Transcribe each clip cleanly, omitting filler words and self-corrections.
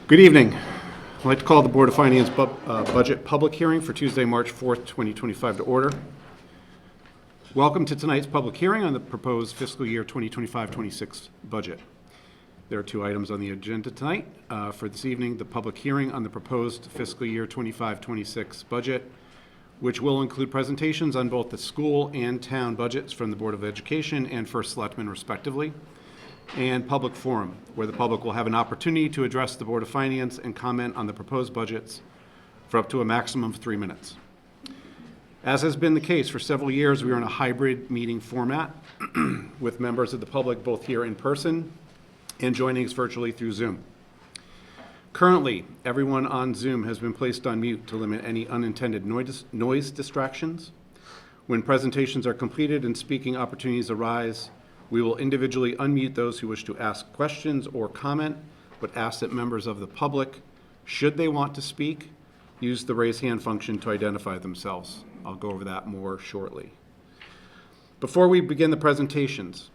Good evening. I'd like to call the Board of Finance budget public hearing for Tuesday, March 4th, 2025 to order. Welcome to tonight's public hearing on the proposed fiscal year 2025-26 budget. There are two items on the agenda tonight. For this evening, the public hearing on the proposed fiscal year 25-26 budget, which will include presentations on both the school and town budgets from the Board of Education and First Selectman respectively, and public forum, where the public will have an opportunity to address the Board of Finance and comment on the proposed budgets for up to a maximum of 3 minutes. As has been the case for several years, we are in a hybrid meeting format with members of the public both here in person and joining us virtually through Zoom. Currently, everyone on Zoom has been placed on mute to limit any unintended noise distractions. When presentations are completed and speaking opportunities arise, we will individually unmute those who wish to ask questions or comment, but ask that members of the public, should they want to speak, use the raise hand function to identify themselves. I'll go over that more shortly. Before we begin the presentations,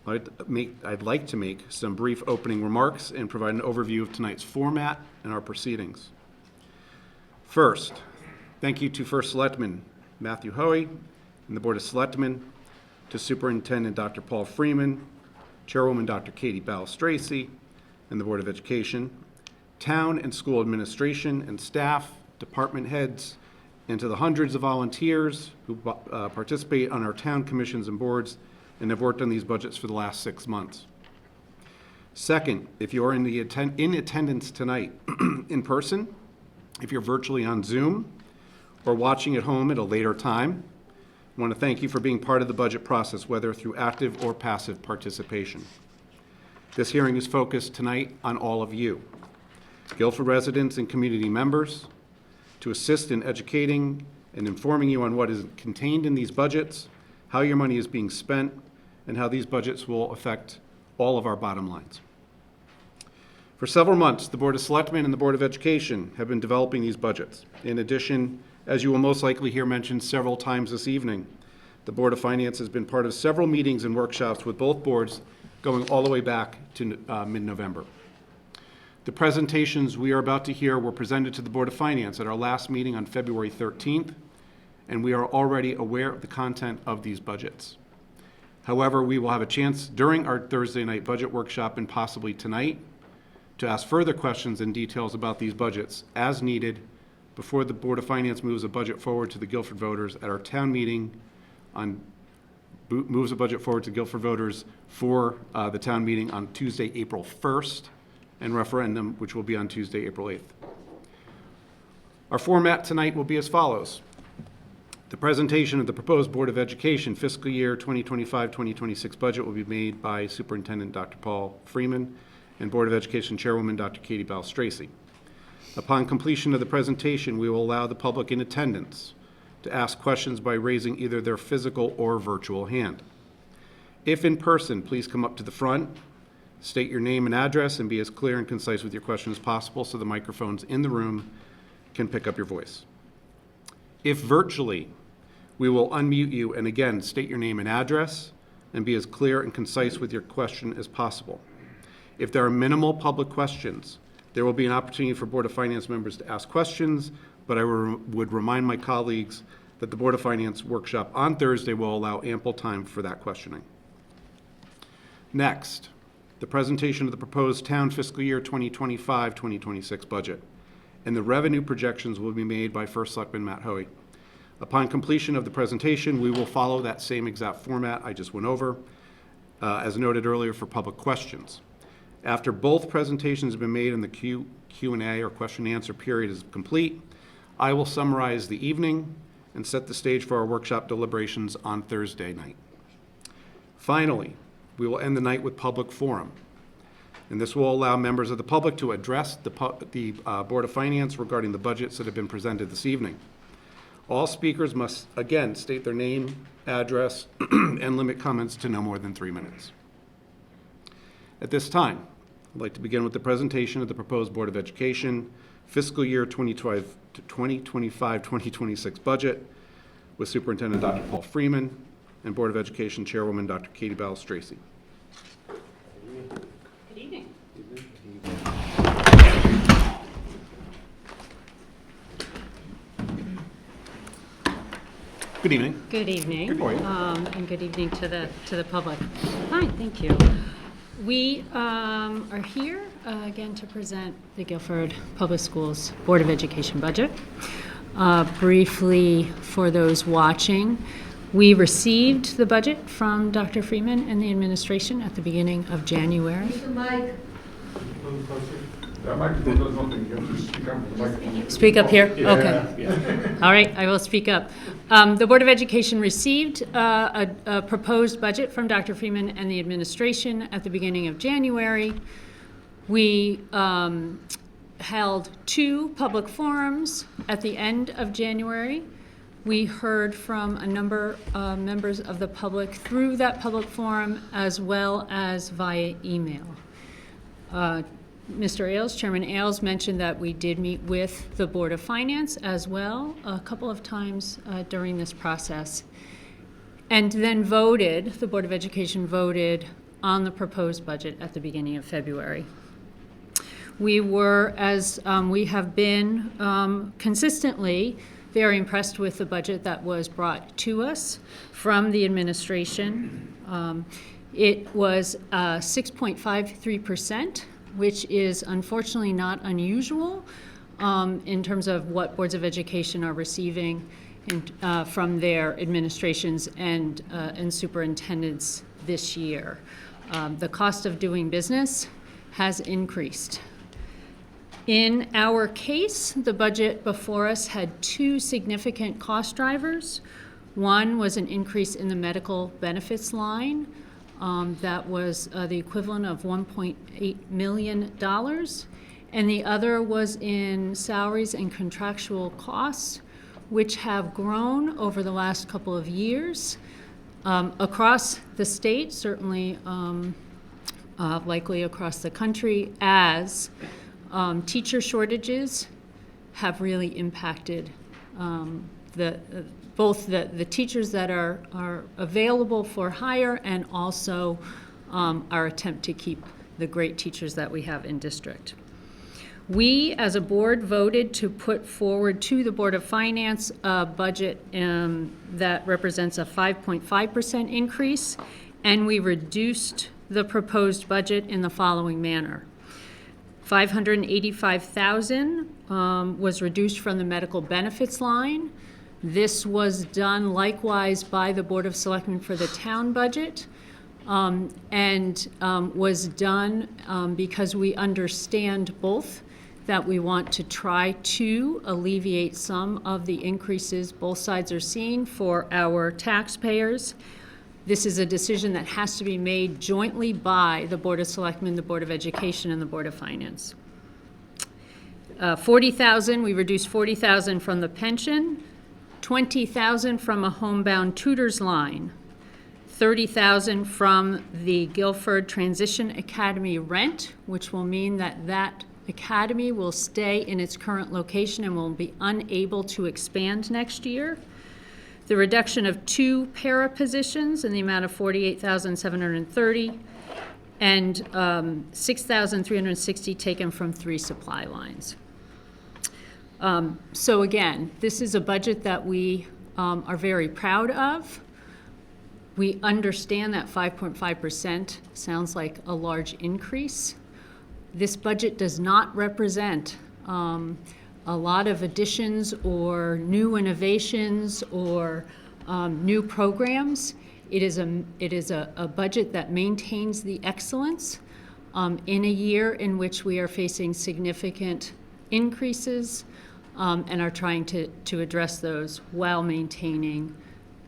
I'd like to make some brief opening remarks and provide an overview of tonight's format and our proceedings. First, thank you to First Selectman Matthew Hoey and the Board of Selectmen, to Superintendent Dr. Paul Freeman, Chairwoman Dr. Katie Ball-Stracy, and the Board of Education, town and school administration and staff, department heads, and to the hundreds of volunteers who participate on our town commissions and boards and have worked on these budgets for the last 6 months. Second, if you are in attendance tonight in person, if you're virtually on Zoom, or watching at home at a later time, I want to thank you for being part of the budget process, whether through active or passive participation. This hearing is focused tonight on all of you, Guilford residents and community members, to assist in educating and informing you on what is contained in these budgets, how your money is being spent, and how these budgets will affect all of our bottom lines. For several months, the Board of Selectmen and the Board of Education have been developing these budgets. In addition, as you will most likely hear mentioned several times this evening, the Board of Finance has been part of several meetings and workshops with both boards going all the way back to mid-November. The presentations we are about to hear were presented to the Board of Finance at our last meeting on February 13th, and we are already aware of the content of these budgets. However, we will have a chance during our Thursday night budget workshop and possibly tonight to ask further questions and details about these budgets as needed before the Board of Finance moves a budget forward to the Guilford voters at our town meeting moves a budget forward to Guilford voters for the town meeting on Tuesday, April 1st, and referendum, which will be on Tuesday, April 8th. Our format tonight will be as follows. The presentation of the proposed Board of Education fiscal year 2025-2026 budget will be made by Superintendent Dr. Paul Freeman and Board of Education Chairwoman Dr. Katie Ball-Stracy. Upon completion of the presentation, we will allow the public in attendance to ask questions by raising either their physical or virtual hand. If in person, please come up to the front, state your name and address, and be as clear and concise with your question as possible so the microphones in the room can pick up your voice. If virtually, we will unmute you and again state your name and address and be as clear and concise with your question as possible. If there are minimal public questions, there will be an opportunity for Board of Finance members to ask questions, but I would remind my colleagues that the Board of Finance workshop on Thursday will allow ample time for that questioning. Next, the presentation of the proposed town fiscal year 2025-2026 budget, and the revenue projections will be made by First Selectman Matt Hoey. Upon completion of the presentation, we will follow that same exact format I just went over, as noted earlier, for public questions. After both presentations have been made and the Q&A or question and answer period is complete, I will summarize the evening and set the stage for our workshop deliberations on Thursday night. Finally, we will end the night with public forum, and this will allow members of the public to address the Board of Finance regarding the budgets that have been presented this evening. All speakers must, again, state their name, address, and limit comments to no more than 3 minutes. At this time, I'd like to begin with the presentation of the proposed Board of Education fiscal year 2025-2026 budget with Superintendent Dr. Paul Freeman and Board of Education Chairwoman Dr. Katie Ball-Stracy. Good evening. Good evening. Good evening. Good morning. And good evening to the public. Fine, thank you. We are here again to present the Guilford Public Schools Board of Education budget. Briefly, for those watching, we received the budget from Dr. Freeman and the administration at the beginning of January. That microphone does nothing, you have to speak up the microphone. Speak up here? Okay. All right, I will speak up. The Board of Education received a proposed budget from Dr. Freeman and the administration at the beginning of January. We held 2 public forums at the end of January. We heard from a number of members of the public through that public forum as well as via email. Mr. Ailes, Chairman Ailes, mentioned that we did meet with the Board of Finance as well a couple of times during this process, and then the Board of Education voted on the proposed budget at the beginning of February. We were, as we have been consistently, very impressed with the budget that was brought to us from the administration. It was 6.53%. Which is unfortunately not unusual in terms of what boards of education are receiving from their administrations and superintendents this year. The cost of doing business has increased. In our case, the budget before us had 2 significant cost drivers. One was an increase in the medical benefits line. That was the equivalent of $1.8 million. And the other was in salaries and contractual costs, which have grown over the last couple of years across the state, certainly likely across the country, as teacher shortages have really impacted both the teachers that are available for hire and also our attempt to keep the great teachers that we have in district. We, as a board, voted to put forward to the Board of Finance a budget that represents a 5.5% increase, and we reduced the proposed budget in the following manner. $585,000 was reduced from the medical benefits line. This was done likewise by the Board of Selectmen for the town budget, and was done because we understand both that we want to try to alleviate some of the increases both sides are seeing for our taxpayers. This is a decision that has to be made jointly by the Board of Selectmen, the Board of Education, and the Board of Finance. $40,000, we reduced $40,000 from the pension, $20,000 from a homebound tutors line, $30,000 from the Guilford Transition Academy rent, which will mean that that academy will stay in its current location and will be unable to expand next year. The reduction of 2 para positions in the amount of $48,730, and $6,360 taken from 3 supply lines. So again, this is a budget that we are very proud of. We understand that 5.5% sounds like a large increase. This budget does not represent a lot of additions or new innovations or new programs. It is a budget that maintains the excellence in a year in which we are facing significant increases and are trying to address those while maintaining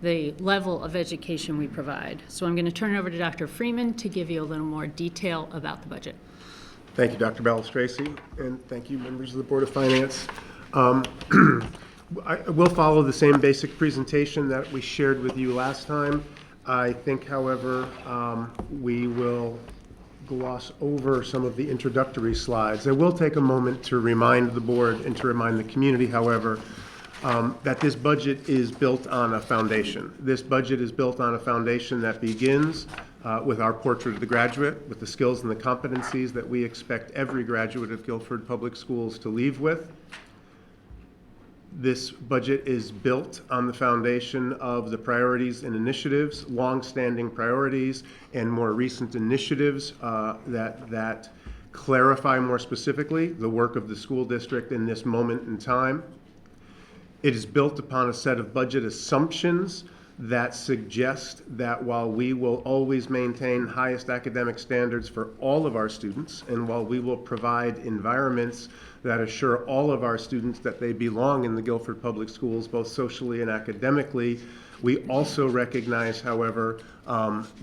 the level of education we provide. So I'm going to turn it over to Dr. Freeman to give you a little more detail about the budget. Thank you, Dr. Balistraci, and thank you, members of the Board of Finance. I will follow the same basic presentation that we shared with you last time. I think, however, we will gloss over some of the introductory slides. I will take a moment to remind the board and to remind the community, however, that this budget is built on a foundation. This budget is built on a foundation that begins with our portrait of the graduate, with the skills and the competencies that we expect every graduate of Guilford Public Schools to leave with. This budget is built on the foundation of the priorities and initiatives, long-standing priorities, and more recent initiatives that clarify more specifically the work of the school district in this moment in time. It is built upon a set of budget assumptions that suggest that while we will always maintain highest academic standards for all of our students, and while we will provide environments that assure all of our students that they belong in the Guilford Public Schools, both socially and academically, we also recognize, however,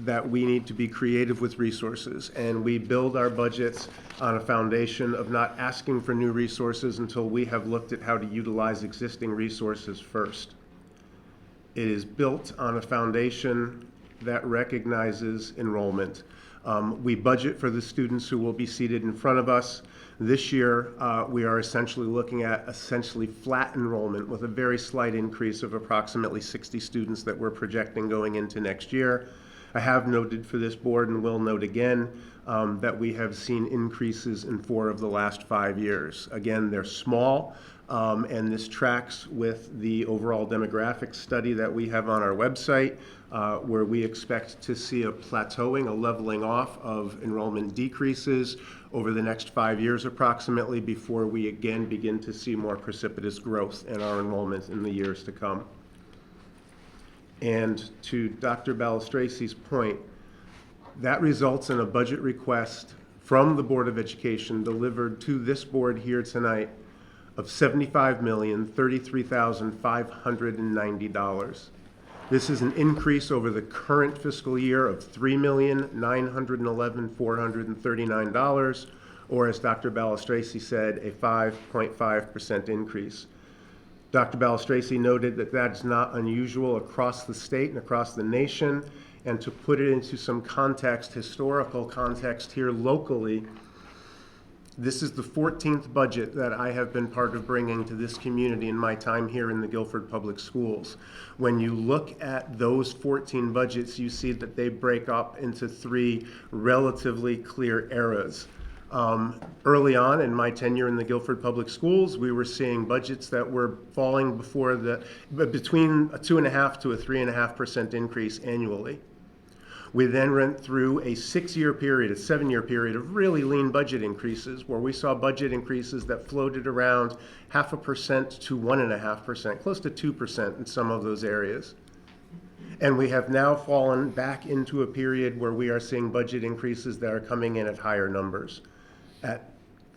that we need to be creative with resources, and we build our budgets on a foundation of not asking for new resources until we have looked at how to utilize existing resources first. It is built on a foundation that recognizes enrollment. We budget for the students who will be seated in front of us. This year, we are essentially looking at flat enrollment with a very slight increase of approximately 60 students that we're projecting going into next year. I have noted for this board and will note again that we have seen increases in 4 of the last 5 years. Again, they're small, and this tracks with the overall demographic study that we have on our website, where we expect to see a plateauing, a leveling off of enrollment decreases over the next 5 years approximately before we again begin to see more precipitous growth in our enrollment in the years to come. And to Dr. Balistraci's point, that results in a budget request from the Board of Education delivered to this board here tonight of $75,033,590. This is an increase over the current fiscal year of $3,911,439, or as Dr. Balistraci said, a 5.5% increase. Dr. Balistraci noted that that's not unusual across the state and across the nation, and to put it into some context, historical context here locally, this is the 14th budget that I have been part of bringing to this community in my time here in the Guilford Public Schools. When you look at those 14 budgets, you see that they break up into 3 relatively clear eras. Early on in my tenure in the Guilford Public Schools, we were seeing budgets that were falling between a 2.5% to a 3.5% increase annually. We then went through a 7-year period of really lean budget increases, where we saw budget increases that floated around 0.5% to 1.5%, close to 2% in some of those areas. And we have now fallen back into a period where we are seeing budget increases that are coming in at higher numbers, at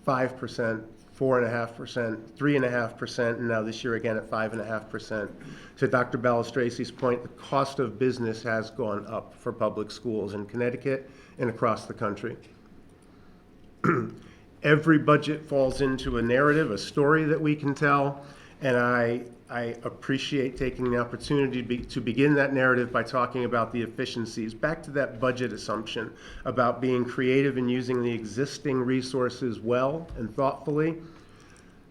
5%, 4.5%, 3.5%, and now this year again at 5.5%. To Dr. Balistraci's point, the cost of business has gone up for public schools in Connecticut and across the country. Every budget falls into a narrative, a story that we can tell, and I appreciate taking the opportunity to begin that narrative by talking about the efficiencies. Back to that budget assumption about being creative and using the existing resources well and thoughtfully.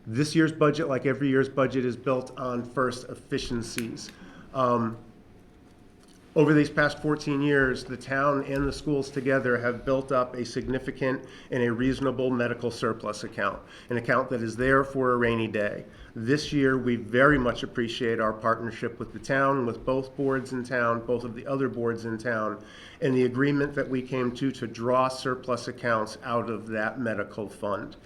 This year's budget, like every year's budget, is built on first efficiencies. Over these past 14 years, the town and the schools together have built up a significant and a reasonable medical surplus account, an account that is there for a rainy day. This year, we very much appreciate our partnership with the town, with both boards in town, both of the other boards in town, and the agreement that we came to draw surplus accounts out of that medical fund.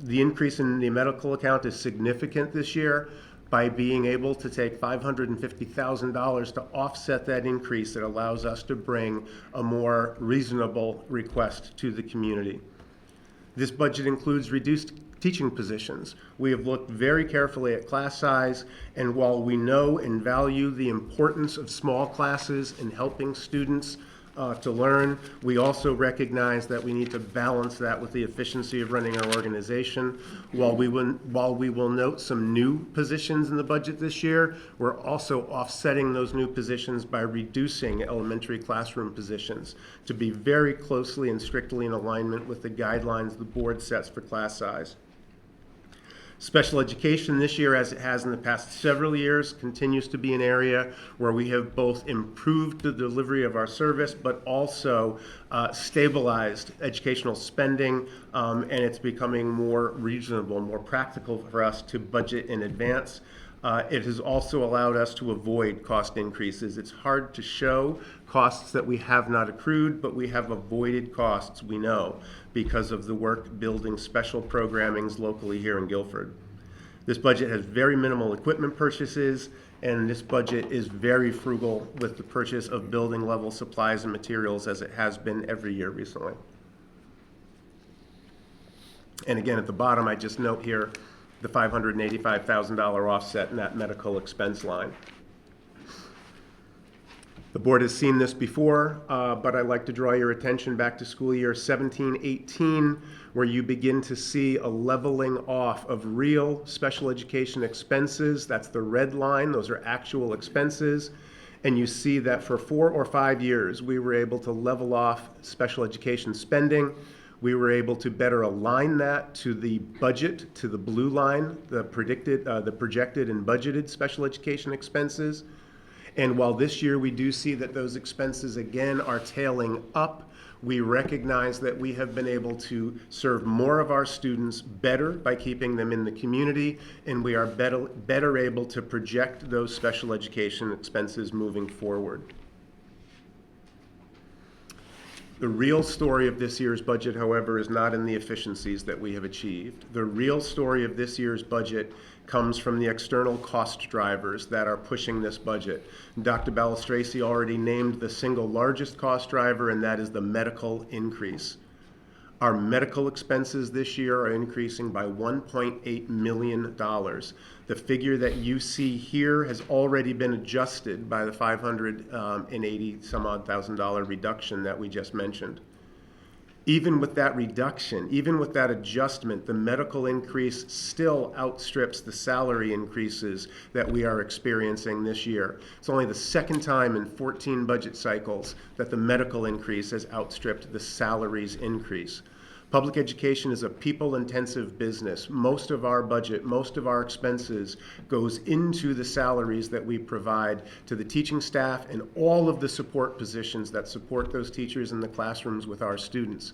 The increase in the medical account is significant this year. By being able to take $550,000 to offset that increase, it allows us to bring a more reasonable request to the community. This budget includes reduced teaching positions. We have looked very carefully at class size, and while we know and value the importance of small classes in helping students to learn, we also recognize that we need to balance that with the efficiency of running our organization. While we will note some new positions in the budget this year, we're also offsetting those new positions by reducing elementary classroom positions to be very closely and strictly in alignment with the guidelines the board sets for class size. Special education this year, as it has in the past several years, continues to be an area where we have both improved the delivery of our service, but also stabilized educational spending, and it's becoming more reasonable, more practical for us to budget in advance. It has also allowed us to avoid cost increases. It's hard to show costs that we have not accrued, but we have avoided costs, we know, because of the work building special programmings locally here in Guilford. This budget has very minimal equipment purchases, and this budget is very frugal with the purchase of building level supplies and materials, as it has been every year recently. And again, at the bottom, I just note here the $585,000 offset in that medical expense line. The board has seen this before, but I'd like to draw your attention back to school year 17-18, where you begin to see a leveling off of real special education expenses. That's the red line. Those are actual expenses. And you see that for 4 or 5 years, we were able to level off special education spending. We were able to better align that to the budget, to the blue line, the projected and budgeted special education expenses. And while this year we do see that those expenses again are tailing up, we recognize that we have been able to serve more of our students better by keeping them in the community, and we are better able to project those special education expenses moving forward. The real story of this year's budget, however, is not in the efficiencies that we have achieved. The real story of this year's budget comes from the external cost drivers that are pushing this budget. Dr. Balistraci already named the single largest cost driver, and that is the medical increase. Our medical expenses this year are increasing by $1.8 million. The figure that you see here has already been adjusted by the $580,000 reduction that we just mentioned. Even with that reduction, even with that adjustment, the medical increase still outstrips the salary increases that we are experiencing this year. It's only the second time in 14 budget cycles that the medical increase has outstripped the salaries increase. Public education is a people-intensive business. Most of our budget, most of our expenses goes into the salaries that we provide to the teaching staff and all of the support positions that support those teachers in the classrooms with our students.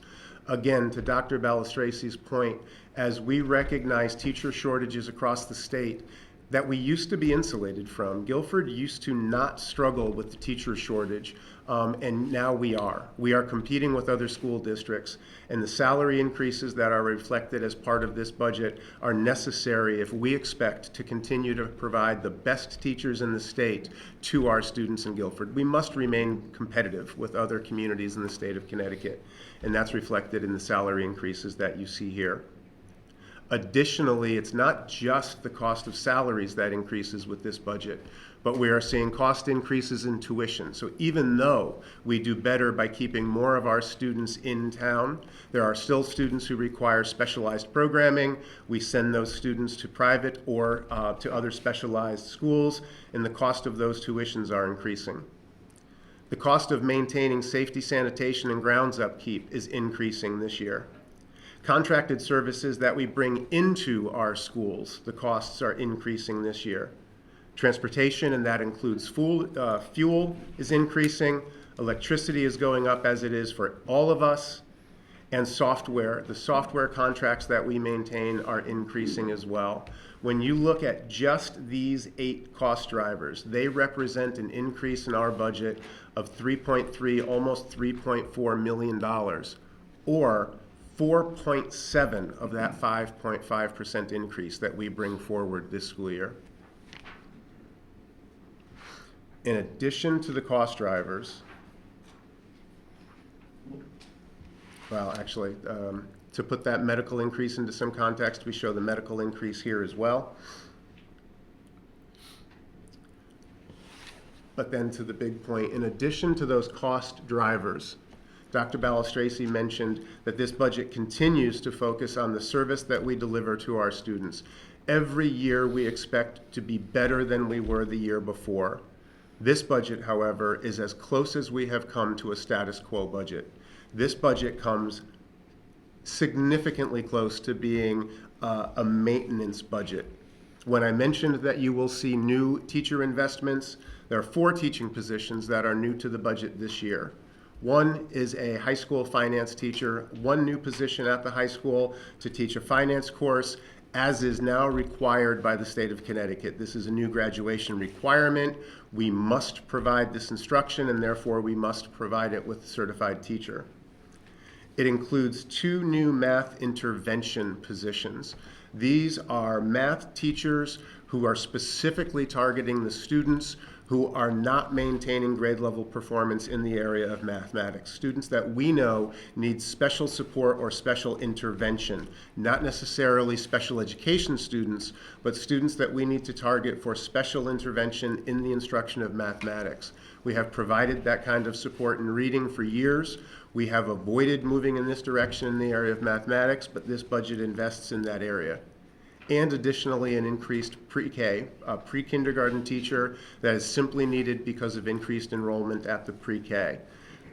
Again, to Dr. Balistraci's point, as we recognize teacher shortages across the state that we used to be insulated from, Guilford used to not struggle with the teacher shortage, and now we are. We are competing with other school districts, and the salary increases that are reflected as part of this budget are necessary if we expect to continue to provide the best teachers in the state to our students in Guilford. We must remain competitive with other communities in the state of Connecticut, and that's reflected in the salary increases that you see here. Additionally, it's not just the cost of salaries that increases with this budget, but we are seeing cost increases in tuition. So even though we do better by keeping more of our students in town, there are still students who require specialized programming. We send those students to private or to other specialized schools, and the cost of those tuitions are increasing. The cost of maintaining safety, sanitation, and grounds upkeep is increasing this year. Contracted services that we bring into our schools, the costs are increasing this year. Transportation, and that includes fuel, is increasing. Electricity is going up as it is for all of us. And software, the software contracts that we maintain are increasing as well. When you look at just these 8 cost drivers, they represent an increase in our budget of $3.3, almost $3.4 million, or 4.7 of that 5.5% increase that we bring forward this school year. In addition to the cost drivers, well, actually, to put that medical increase into some context, we show the medical increase here as well. But then to the big point, in addition to those cost drivers, Dr. Balistraci mentioned that this budget continues to focus on the service that we deliver to our students. Every year we expect to be better than we were the year before. This budget, however, is as close as we have come to a status quo budget. This budget comes significantly close to being a maintenance budget. When I mentioned that you will see new teacher investments, there are 4 teaching positions that are new to the budget this year. One is a high school finance teacher, 1 new position at the high school to teach a finance course, as is now required by the state of Connecticut. This is a new graduation requirement. We must provide this instruction, and therefore we must provide it with a certified teacher. It includes 2 new math intervention positions. These are math teachers who are specifically targeting the students who are not maintaining grade level performance in the area of mathematics. Students that we know need special support or special intervention, not necessarily special education students, but students that we need to target for special intervention in the instruction of mathematics. We have provided that kind of support in reading for years. We have avoided moving in this direction in the area of mathematics, but this budget invests in that area. And additionally, an increased pre-K, a pre-kindergarten teacher that is simply needed because of increased enrollment at the pre-K.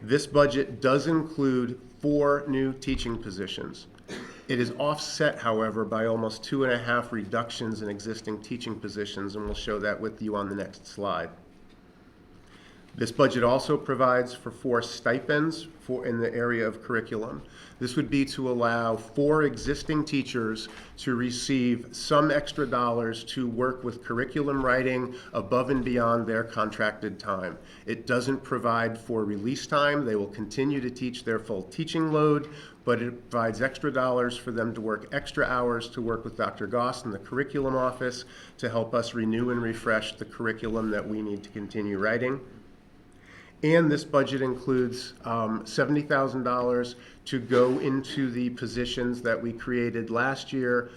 This budget does include 4 new teaching positions. It is offset, however, by almost 2.5 reductions in existing teaching positions, and we'll show that with you on the next slide. This budget also provides for 4 stipends in the area of curriculum. This would be to allow 4 existing teachers to receive some extra dollars to work with curriculum writing above and beyond their contracted time. It doesn't provide for release time. They will continue to teach their full teaching load, but it provides extra dollars for them to work extra hours to work with Dr. Goss in the curriculum office to help us renew and refresh the curriculum that we need to continue writing. And this budget includes $70,000 to go into the positions that we created last year,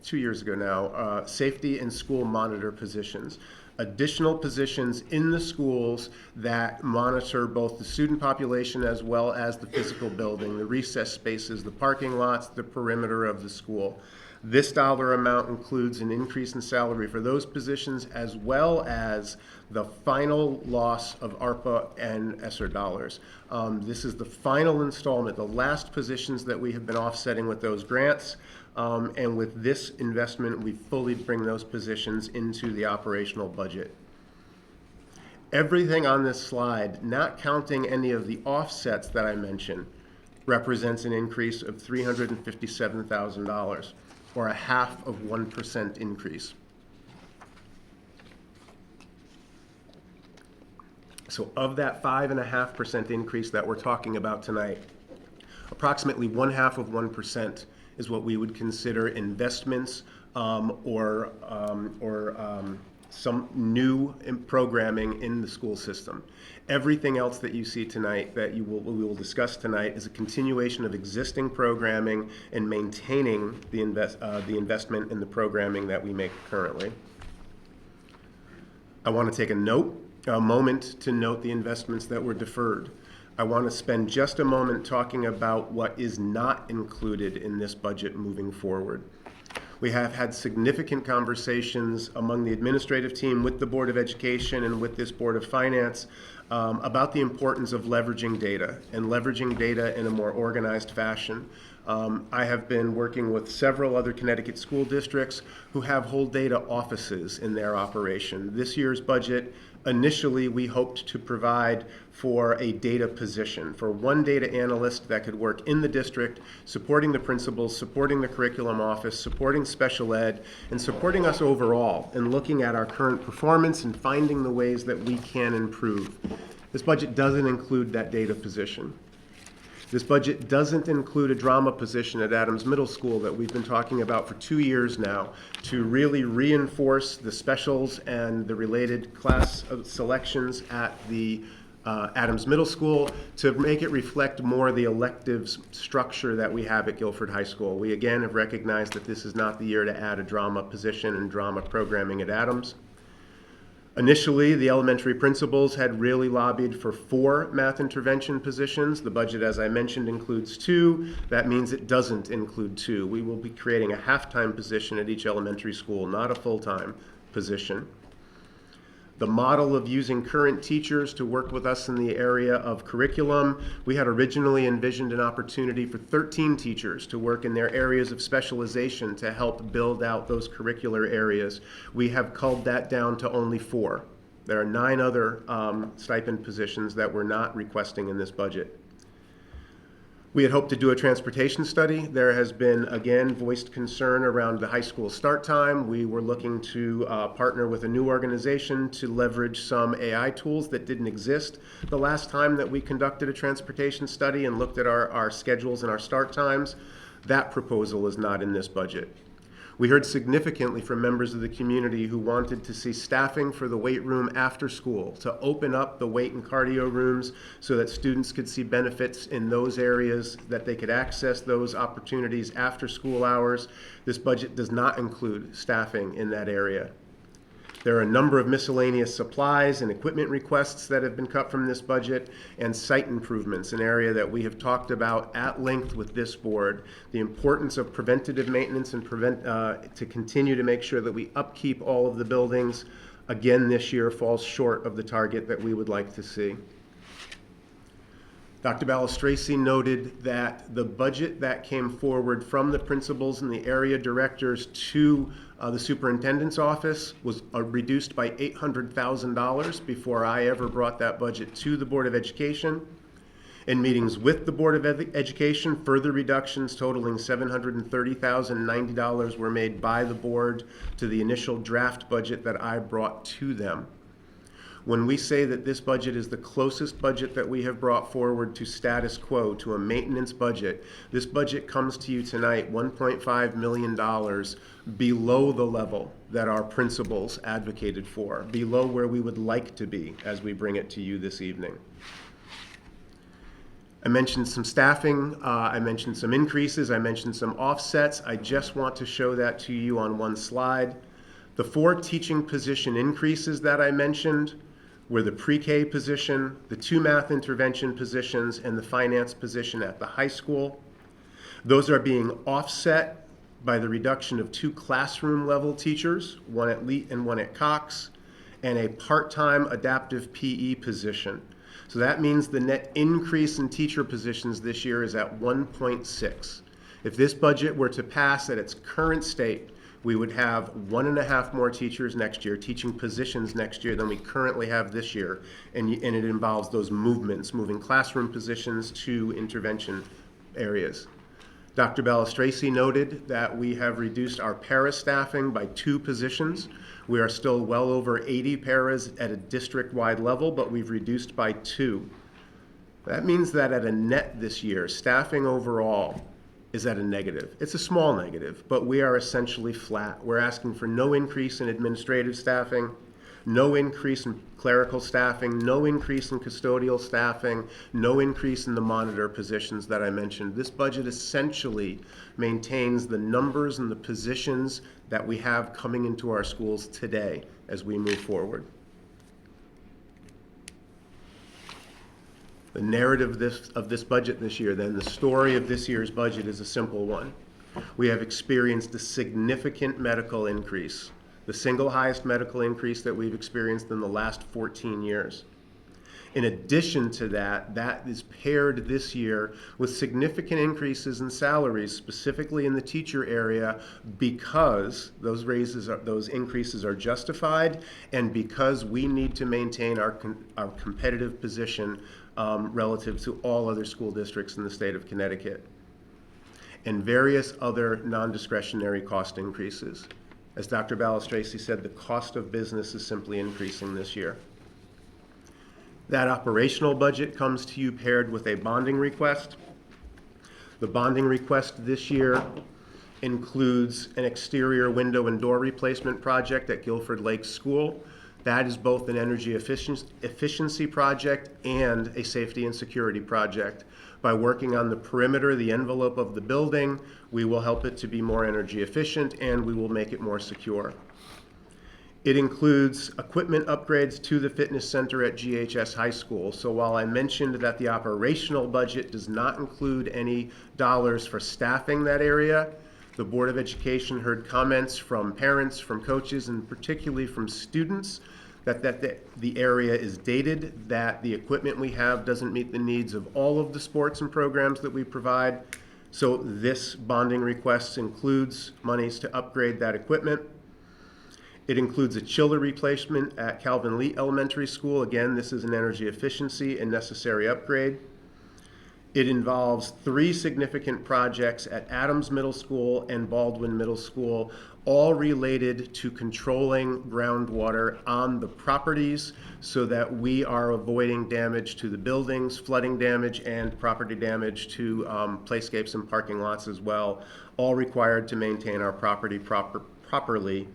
2 years ago now, safety and school monitor positions. Additional positions in the schools that monitor both the student population as well as the physical building, the recess spaces, the parking lots, the perimeter of the school. This dollar amount includes an increase in salary for those positions as well as the final loss of ARPA and ESSER dollars. This is the final installment, the last positions that we have been offsetting with those grants. And with this investment, we fully bring those positions into the operational budget. Everything on this slide, not counting any of the offsets that I mentioned, represents an increase of $357,000. Or 0.5% increase. So of that 5.5% increase that we're talking about tonight, approximately 0.5% is what we would consider investments or some new programming in the school system. Everything else that you see tonight that we will discuss tonight is a continuation of existing programming and maintaining the investment in the programming that we make currently. I want to take a moment to note the investments that were deferred. I want to spend just a moment talking about what is not included in this budget moving forward. We have had significant conversations among the administrative team with the Board of Education and with this Board of Finance about the importance of leveraging data and leveraging data in a more organized fashion. I have been working with several other Connecticut school districts who have whole data offices in their operation. This year's budget, initially, we hoped to provide for a data position, for 1 data analyst that could work in the district, supporting the principals, supporting the curriculum office, supporting special ed, and supporting us overall in looking at our current performance and finding the ways that we can improve. This budget doesn't include that data position. This budget doesn't include a drama position at Adams Middle School that we've been talking about for 2 years now to really reinforce the specials and the related class selections at the Adams Middle School to make it reflect more the electives structure that we have at Guilford High School. We again have recognized that this is not the year to add a drama position and drama programming at Adams. Initially, the elementary principals had really lobbied for 4 math intervention positions. The budget, as I mentioned, includes 2. That means it doesn't include 2. We will be creating a half-time position at each elementary school, not a full-time position. The model of using current teachers to work with us in the area of curriculum, we had originally envisioned an opportunity for 13 teachers to work in their areas of specialization to help build out those curricular areas. We have culled that down to only 4. There are 9 other stipend positions that we're not requesting in this budget. We had hoped to do a transportation study. There has been, again, voiced concern around the high school start time. We were looking to partner with a new organization to leverage some AI tools that didn't exist the last time that we conducted a transportation study and looked at our schedules and our start times. That proposal is not in this budget. We heard significantly from members of the community who wanted to see staffing for the weight room after school, to open up the weight and cardio rooms so that students could see benefits in those areas, that they could access those opportunities after school hours. This budget does not include staffing in that area. There are a number of miscellaneous supplies and equipment requests that have been cut from this budget, and site improvements, an area that we have talked about at length with this board. The importance of preventative maintenance and to continue to make sure that we upkeep all of the buildings, again this year falls short of the target that we would like to see. Dr. Balistraci noted that the budget that came forward from the principals and the area directors to the superintendent's office was reduced by $800,000 before I ever brought that budget to the Board of Education. In meetings with the Board of Education, further reductions totaling $730,090 were made by the board to the initial draft budget that I brought to them. When we say that this budget is the closest budget that we have brought forward to status quo, to a maintenance budget, this budget comes to you tonight $1.5 million below the level that our principals advocated for, below where we would like to be as we bring it to you this evening. I mentioned some staffing, I mentioned some increases, I mentioned some offsets. I just want to show that to you on one slide. The 4 teaching position increases that I mentioned were the pre-K position, the 2 math intervention positions, and the finance position at the high school. Those are being offset by the reduction of 2 classroom level teachers, one at Leet and one at Cox, and a part-time adaptive PE position. So that means the net increase in teacher positions this year is at 1.6. If this budget were to pass at its current state, we would have 1.5 more teachers next year, teaching positions next year than we currently have this year. And it involves those movements, moving classroom positions to intervention areas. Dr. Balistraci noted that we have reduced our para staffing by 2 positions. We are still well over 80 paras at a district-wide level, but we've reduced by 2. That means that at a net this year, staffing overall is at a negative. It's a small negative, but we are essentially flat. We're asking for no increase in administrative staffing, no increase in clerical staffing, no increase in custodial staffing, no increase in the monitor positions that I mentioned. This budget essentially maintains the numbers and the positions that we have coming into our schools today as we move forward. The narrative of this budget this year, then, the story of this year's budget is a simple one. We have experienced a significant medical increase, the single highest medical increase that we've experienced in the last 14 years. In addition to that, that is paired this year with significant increases in salaries, specifically in the teacher area, because those increases are justified, and because we need to maintain our competitive position relative to all other school districts in the state of Connecticut, and various other non-discretionary cost increases. As Dr. Balistraci said, the cost of business is simply increasing this year. That operational budget comes to you paired with a bonding request. The bonding request this year includes an exterior window and door replacement project at Guilford Lake School. That is both an energy efficiency project and a safety and security project. By working on the perimeter, the envelope of the building, we will help it to be more energy efficient, and we will make it more secure. It includes equipment upgrades to the fitness center at GHS High School. So while I mentioned that the operational budget does not include any dollars for staffing that area, the Board of Education heard comments from parents, from coaches, and particularly from students that the area is dated, that the equipment we have doesn't meet the needs of all of the sports and programs that we provide. So this bonding request includes monies to upgrade that equipment. It includes a chiller replacement at Calvin Lee Elementary School. Again, this is an energy efficiency and necessary upgrade. It involves 3 significant projects at Adams Middle School and Baldwin Middle School, all related to controlling groundwater on the properties so that we are avoiding damage to the buildings, flooding damage, and property damage to playscapes and parking lots as well, all required to maintain our property properly.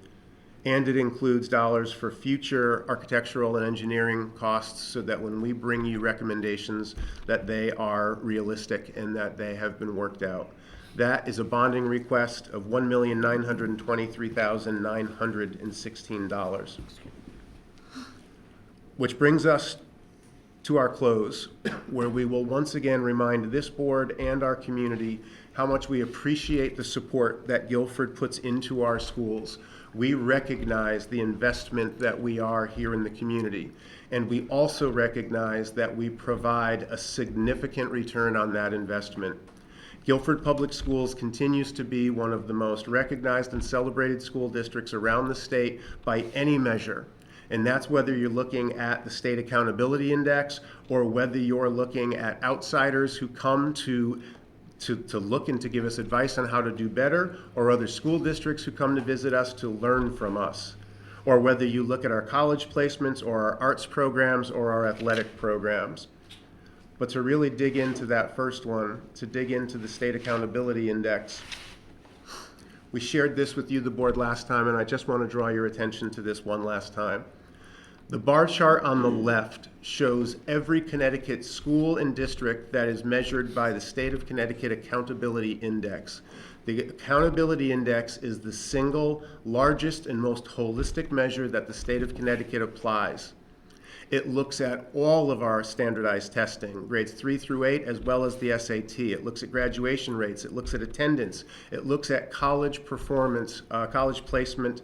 And it includes dollars for future architectural and engineering costs so that when we bring you recommendations that they are realistic and that they have been worked out. That is a bonding request of $1,923,916. Which brings us to our close, where we will once again remind this board and our community how much we appreciate the support that Guilford puts into our schools. We recognize the investment that we are here in the community, and we also recognize that we provide a significant return on that investment. Guilford Public Schools continues to be one of the most recognized and celebrated school districts around the state by any measure. And that's whether you're looking at the State Accountability Index or whether you're looking at outsiders who come to look and to give us advice on how to do better, or other school districts who come to visit us to learn from us, or whether you look at our college placements or our arts programs or our athletic programs. But to really dig into that first one, to dig into the State Accountability Index, we shared this with you, the board, last time, and I just want to draw your attention to this one last time. The bar chart on the left shows every Connecticut school and district that is measured by the State of Connecticut Accountability Index. The Accountability Index is the single largest and most holistic measure that the state of Connecticut applies. It looks at all of our standardized testing, grades 3 through 8, as well as the SAT. It looks at graduation rates. It looks at attendance. It looks at college performance, college placement.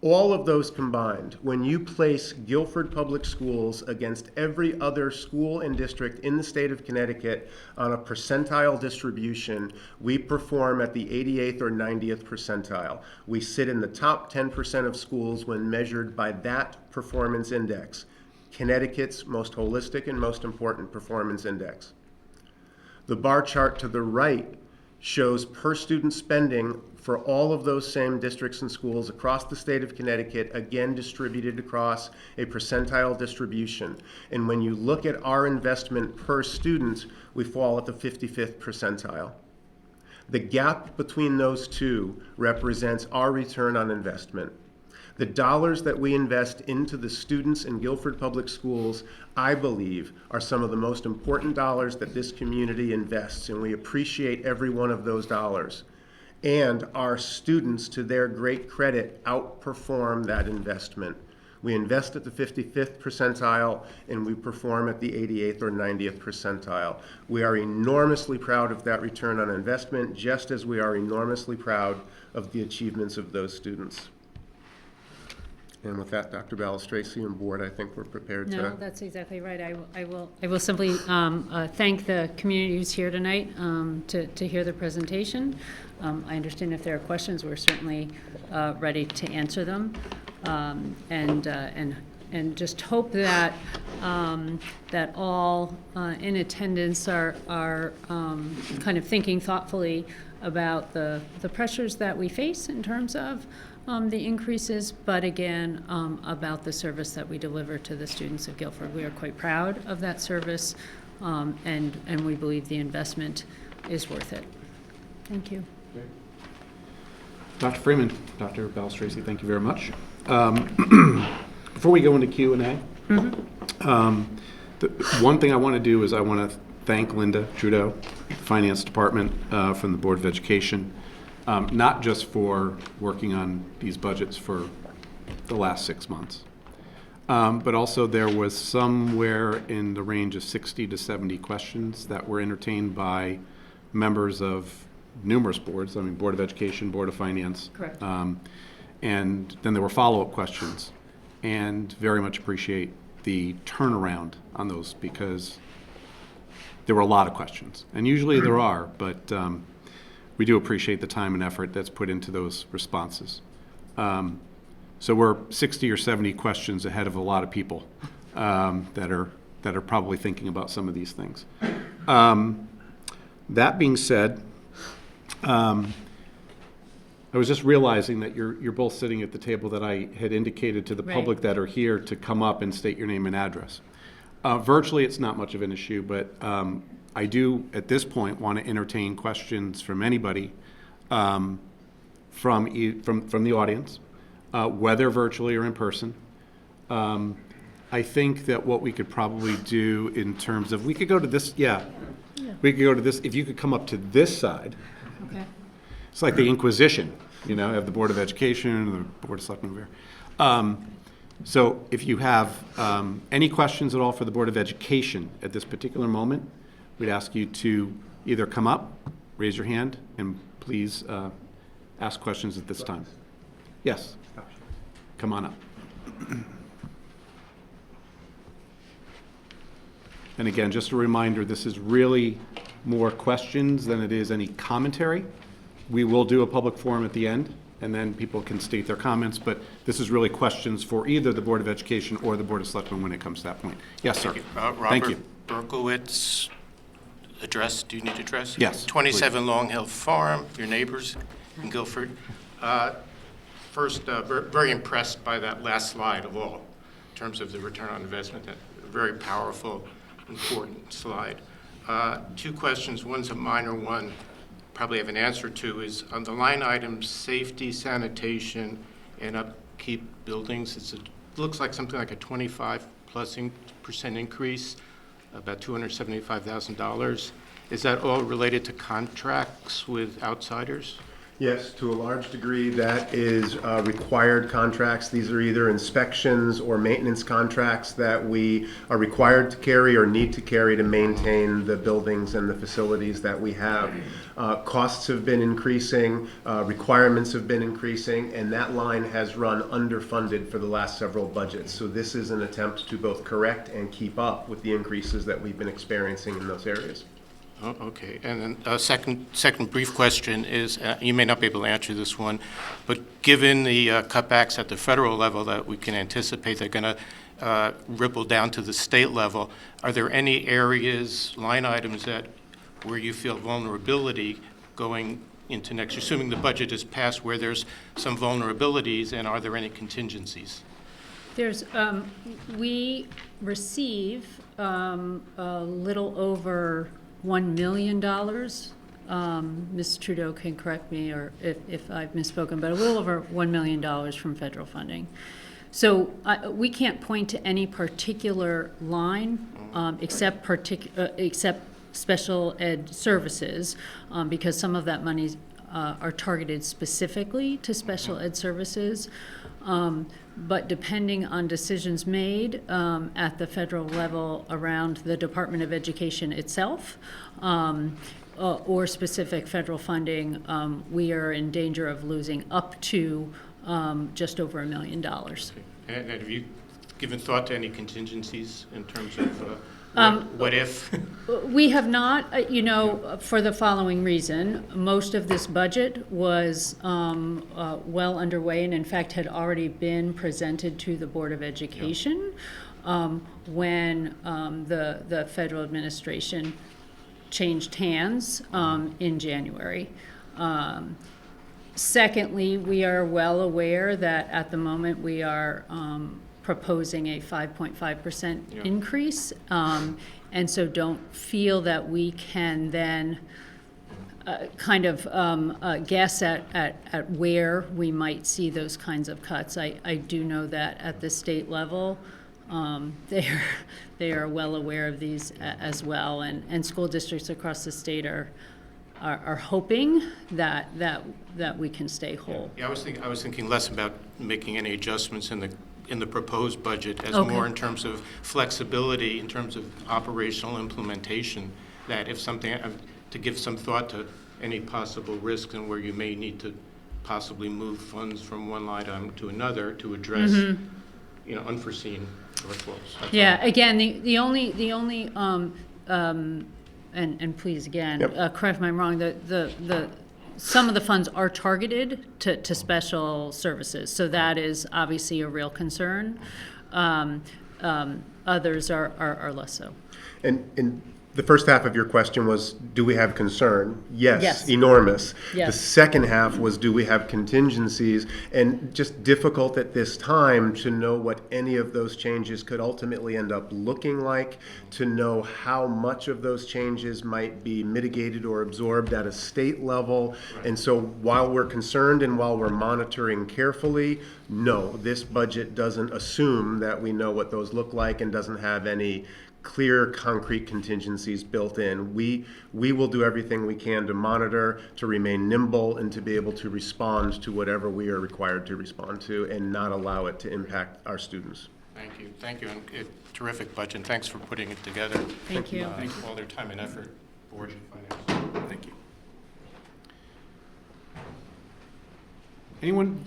All of those combined, when you place Guilford Public Schools against every other school and district in the state of Connecticut on a percentile distribution, we perform at the 88th or 90th percentile. We sit in the top 10% of schools when measured by that performance index, Connecticut's most holistic and most important performance index. The bar chart to the right shows per student spending for all of those same districts and schools across the state of Connecticut, again distributed across a percentile distribution. And when you look at our investment per student, we fall at the 55th percentile. The gap between those two represents our return on investment. The dollars that we invest into the students in Guilford Public Schools, I believe, are some of the most important dollars that this community invests, and we appreciate every one of those dollars. And our students, to their great credit, outperform that investment. We invest at the 55th percentile, and we perform at the 88th or 90th percentile. We are enormously proud of that return on investment, just as we are enormously proud of the achievements of those students. And with that, Dr. Balistraci and board, I think we're prepared to. No, that's exactly right. I will simply thank the community who's here tonight to hear the presentation. I understand if there are questions, we're certainly ready to answer them, and just hope that that all in attendance are kind of thinking thoughtfully about the pressures that we face in terms of the increases, but again, about the service that we deliver to the students of Guilford. We are quite proud of that service, and we believe the investment is worth it. Thank you. Dr. Freeman, Dr. Balistraci, thank you very much. Before we go into Q&A, the one thing I want to do is I want to thank Linda Trudeau, Finance Department, from the Board of Education, not just for working on these budgets for the last 6 months, but also there was somewhere in the range of 60 to 70 questions that were entertained by members of numerous boards, I mean, Board of Education, Board of Finance. Correct. And then there were follow-up questions. and very much appreciate the turnaround on those, because there were a lot of questions, and usually there are, but we do appreciate the time and effort that's put into those responses. So we're 60 or 70 questions ahead of a lot of people that are probably thinking about some of these things. That being said, I was just realizing that you're both sitting at the table that I had indicated to the public Right. that are here to come up and state your name and address. Virtually, it's not much of an issue, but I do, at this point, want to entertain questions from anybody from the audience, whether virtually or in person. I think that what we could probably do in terms of, we could go to this, we could go to this, if you could come up to this side. Okay. It's like the Inquisition, have the Board of Education, the Board of Selectmen over here. So if you have any questions at all for the Board of Education at this particular moment, we'd ask you to either come up, raise your hand, and please ask questions at this time. Yes, come on up. And again, just a reminder, this is really more questions than it is any commentary. We will do a public forum at the end, and then people can state their comments, but this is really questions for either the Board of Education or the Board of Selectmen when it comes to that point. Yes, sir. Thank you. Robert Berkowitz, address, do you need address? Yes, 27 Long Hill Farm, your neighbors in Guilford. First, very impressed by that last slide of all, in terms of the return on investment. That very powerful, important slide. Two questions, one's a minor one, probably have an answer to, is on the line items, safety, sanitation, and upkeep buildings. It looks like something like a 25+% increase, about $275,000. Is that all related to contracts with outsiders? Yes, to a large degree, that is required contracts. These are either inspections or maintenance contracts that we are required to carry or need to carry to maintain the buildings and the facilities that we have. Costs have been increasing, requirements have been increasing, and that line has run underfunded for the last several budgets. So this is an attempt to both correct and keep up with the increases that we've been experiencing in those areas. Oh, okay. And then a second brief question is, you may not be able to answer this one, but given the cutbacks at the federal level that we can anticipate they're going to ripple down to the state level, are there any areas, line items where you feel vulnerability going into next year, assuming the budget is passed, where there's some vulnerabilities, and are there any contingencies? There's, we receive a little over $1 million. Ms. Trudeau can correct me or if I've misspoken, but a little over $1 million from federal funding. So we can't point to any particular line except special ed services because some of that money are targeted specifically to special ed services. But depending on decisions made at the federal level around the Department of Education itself or specific federal funding, we are in danger of losing up to just over $1 million. And have you given thought to any contingencies in terms of what if? We have not, for the following reason. Most of this budget was well underway and in fact had already been presented to the Board of Education when the federal administration changed hands in January. Secondly, we are well aware that at the moment we are proposing a 5.5% increase, and so don't feel that we can then guess at where we might see those kinds of cuts. I do know that at the state level, they are well aware of these as well, and school districts across the state are hoping that we can stay whole. Yeah, I was thinking less about making any adjustments in the proposed budget as Okay. more in terms of flexibility, in terms of operational implementation, that if something, to give some thought to any possible risks and where you may need to possibly move funds from one line item to another to address unforeseen shortfalls. That's Yeah, again, the only, and please, again, Yep. correct me if I'm wrong, some of the funds are targeted to special services, so that is obviously a real concern. Others are less so. And the first half of your question was, do we have concern? Yes. Yes, enormous. Yes. The second half was, do we have contingencies? And just difficult at this time to know what any of those changes could ultimately end up looking like, to know how much of those changes might be mitigated or absorbed at a state level. And so while we're concerned and while we're monitoring carefully, no, this budget doesn't assume that we know what those look like and doesn't have any clear, concrete contingencies built in. We will do everything we can to monitor, to remain nimble, and to be able to respond to whatever we are required to respond to and not allow it to impact our students. Thank you, and terrific budget, and thanks for putting it together. Thank you. Thank you for all their time and effort, Board of Finance. Thank you. Anyone?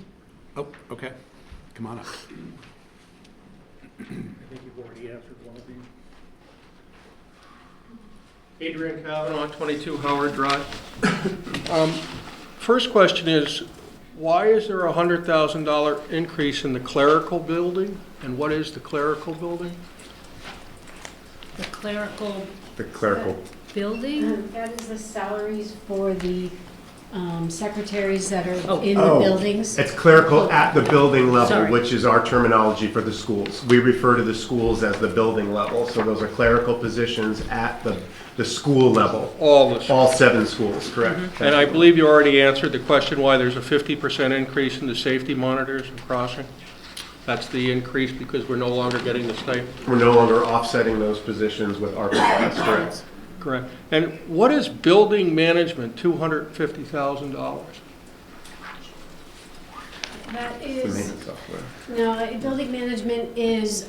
Oh, okay. Come on up. I think you've already answered one of these. Adrian Kavanaugh, 22 Howard Drive. First question is, why is there a $100,000 increase in the clerical building? And what is the clerical building? The clerical The clerical, building? That is the salaries for the secretaries that are Oh. in the buildings. it's clerical at the building level, Sorry. which is our terminology for the schools. We refer to the schools as the building level, so those are clerical positions at the school level. All 7 schools, correct. And I believe you already answered the question why there's a 50% increase in the safety monitors and crossing. That's the increase because we're no longer getting the stipend. We're no longer offsetting those positions with ARPA funds, correct. Correct. And what is building management, $250,000? That The is, maintenance software. no, building management is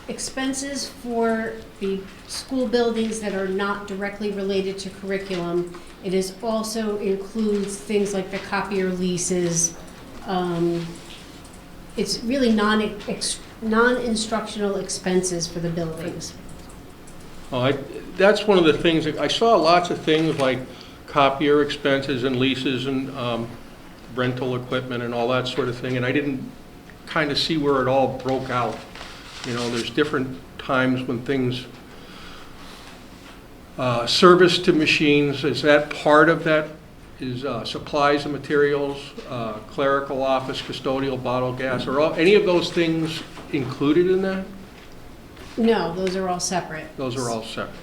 expenses for the school buildings that are not directly related to curriculum. It is also includes things like the copier leases. It's really non-instructional expenses for the buildings. That's one of the things, I saw lots of things like copier expenses and leases and rental equipment and all that sort of thing, and I didn't kind of see where it all broke out. You know, there's different times when things, service to machines, is that part of that? Is supplies and materials, clerical office, custodial, bottle gas, are any of those things included in that? No, those are all separate. Those are all separate.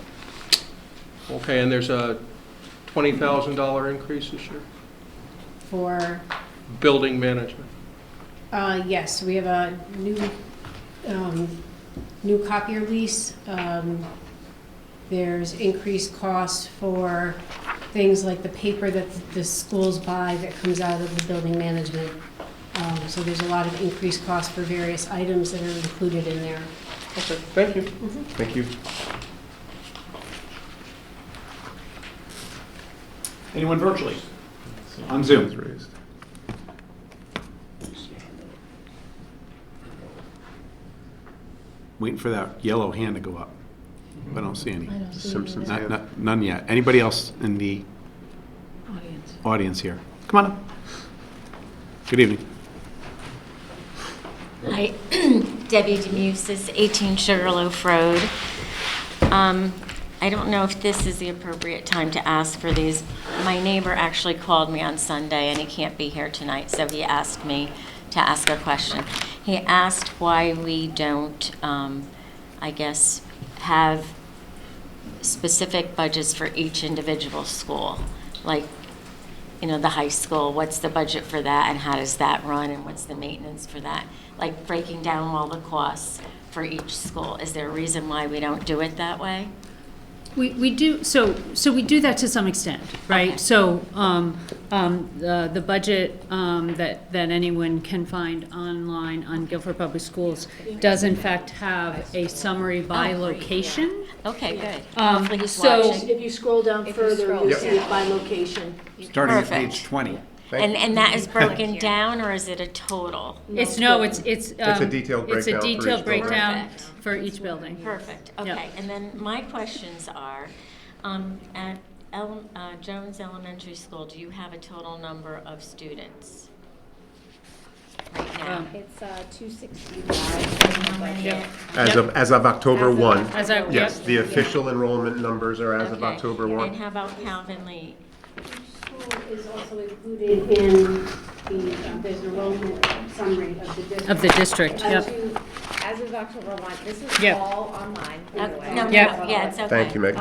Okay, and there's a $20,000 increase this year? For, Building management. yes, we have a new copier lease. There's increased costs for things like the paper that the schools buy that comes out of the building management. So there's a lot of increased costs for various items that are included in there. Okay, thank you. Thank you. Anyone virtually? On Zoom? Raised. Waiting for that yellow hand to go up. But I don't see any. I don't see Simpsons any hand. None yet. Anybody else in the Audience. audience here? Come on up. Good evening. Hi, Debbie Demusis, 18 Sugarloaf Road. I don't know if this is the appropriate time to ask for these. My neighbor actually called me on Sunday, and he can't be here tonight, so he asked me to ask a question. He asked why we don't, I guess, have specific budgets for each individual school. Like, you know, the high school, what's the budget for that, and how does that run, and what's the maintenance for that? Like breaking down all the costs for each school. Is there a reason why we don't do it that way? We do, so we do that to some extent, right? Okay. So, the budget that anyone can find online on Guilford Public Schools does in fact have a summary by Oh, great, yeah. location. Okay, good. Um, Hopefully he's so- watching. If you scroll down If you further, scroll you'll see it by location. Starting at Perfect. page 20. And that is broken down, or is it a total? It's a detailed It's a breakdown for each detailed building. breakdown Perfect. for each building. Perfect, Yeah. okay. And then my questions are, at Jones Elementary School, do you have a total number of students right now? It's 265. How many? As of October 1. As I, Yes, yep. the official enrollment numbers are as of Okay. October And 1. how about Calvin Lee? School is also included in there's an enrollment summary of the district. Of the district, yep. As of October 1, this is Yep. all online, by the way. No, Yeah. yeah, it's okay. Thank you, Meg.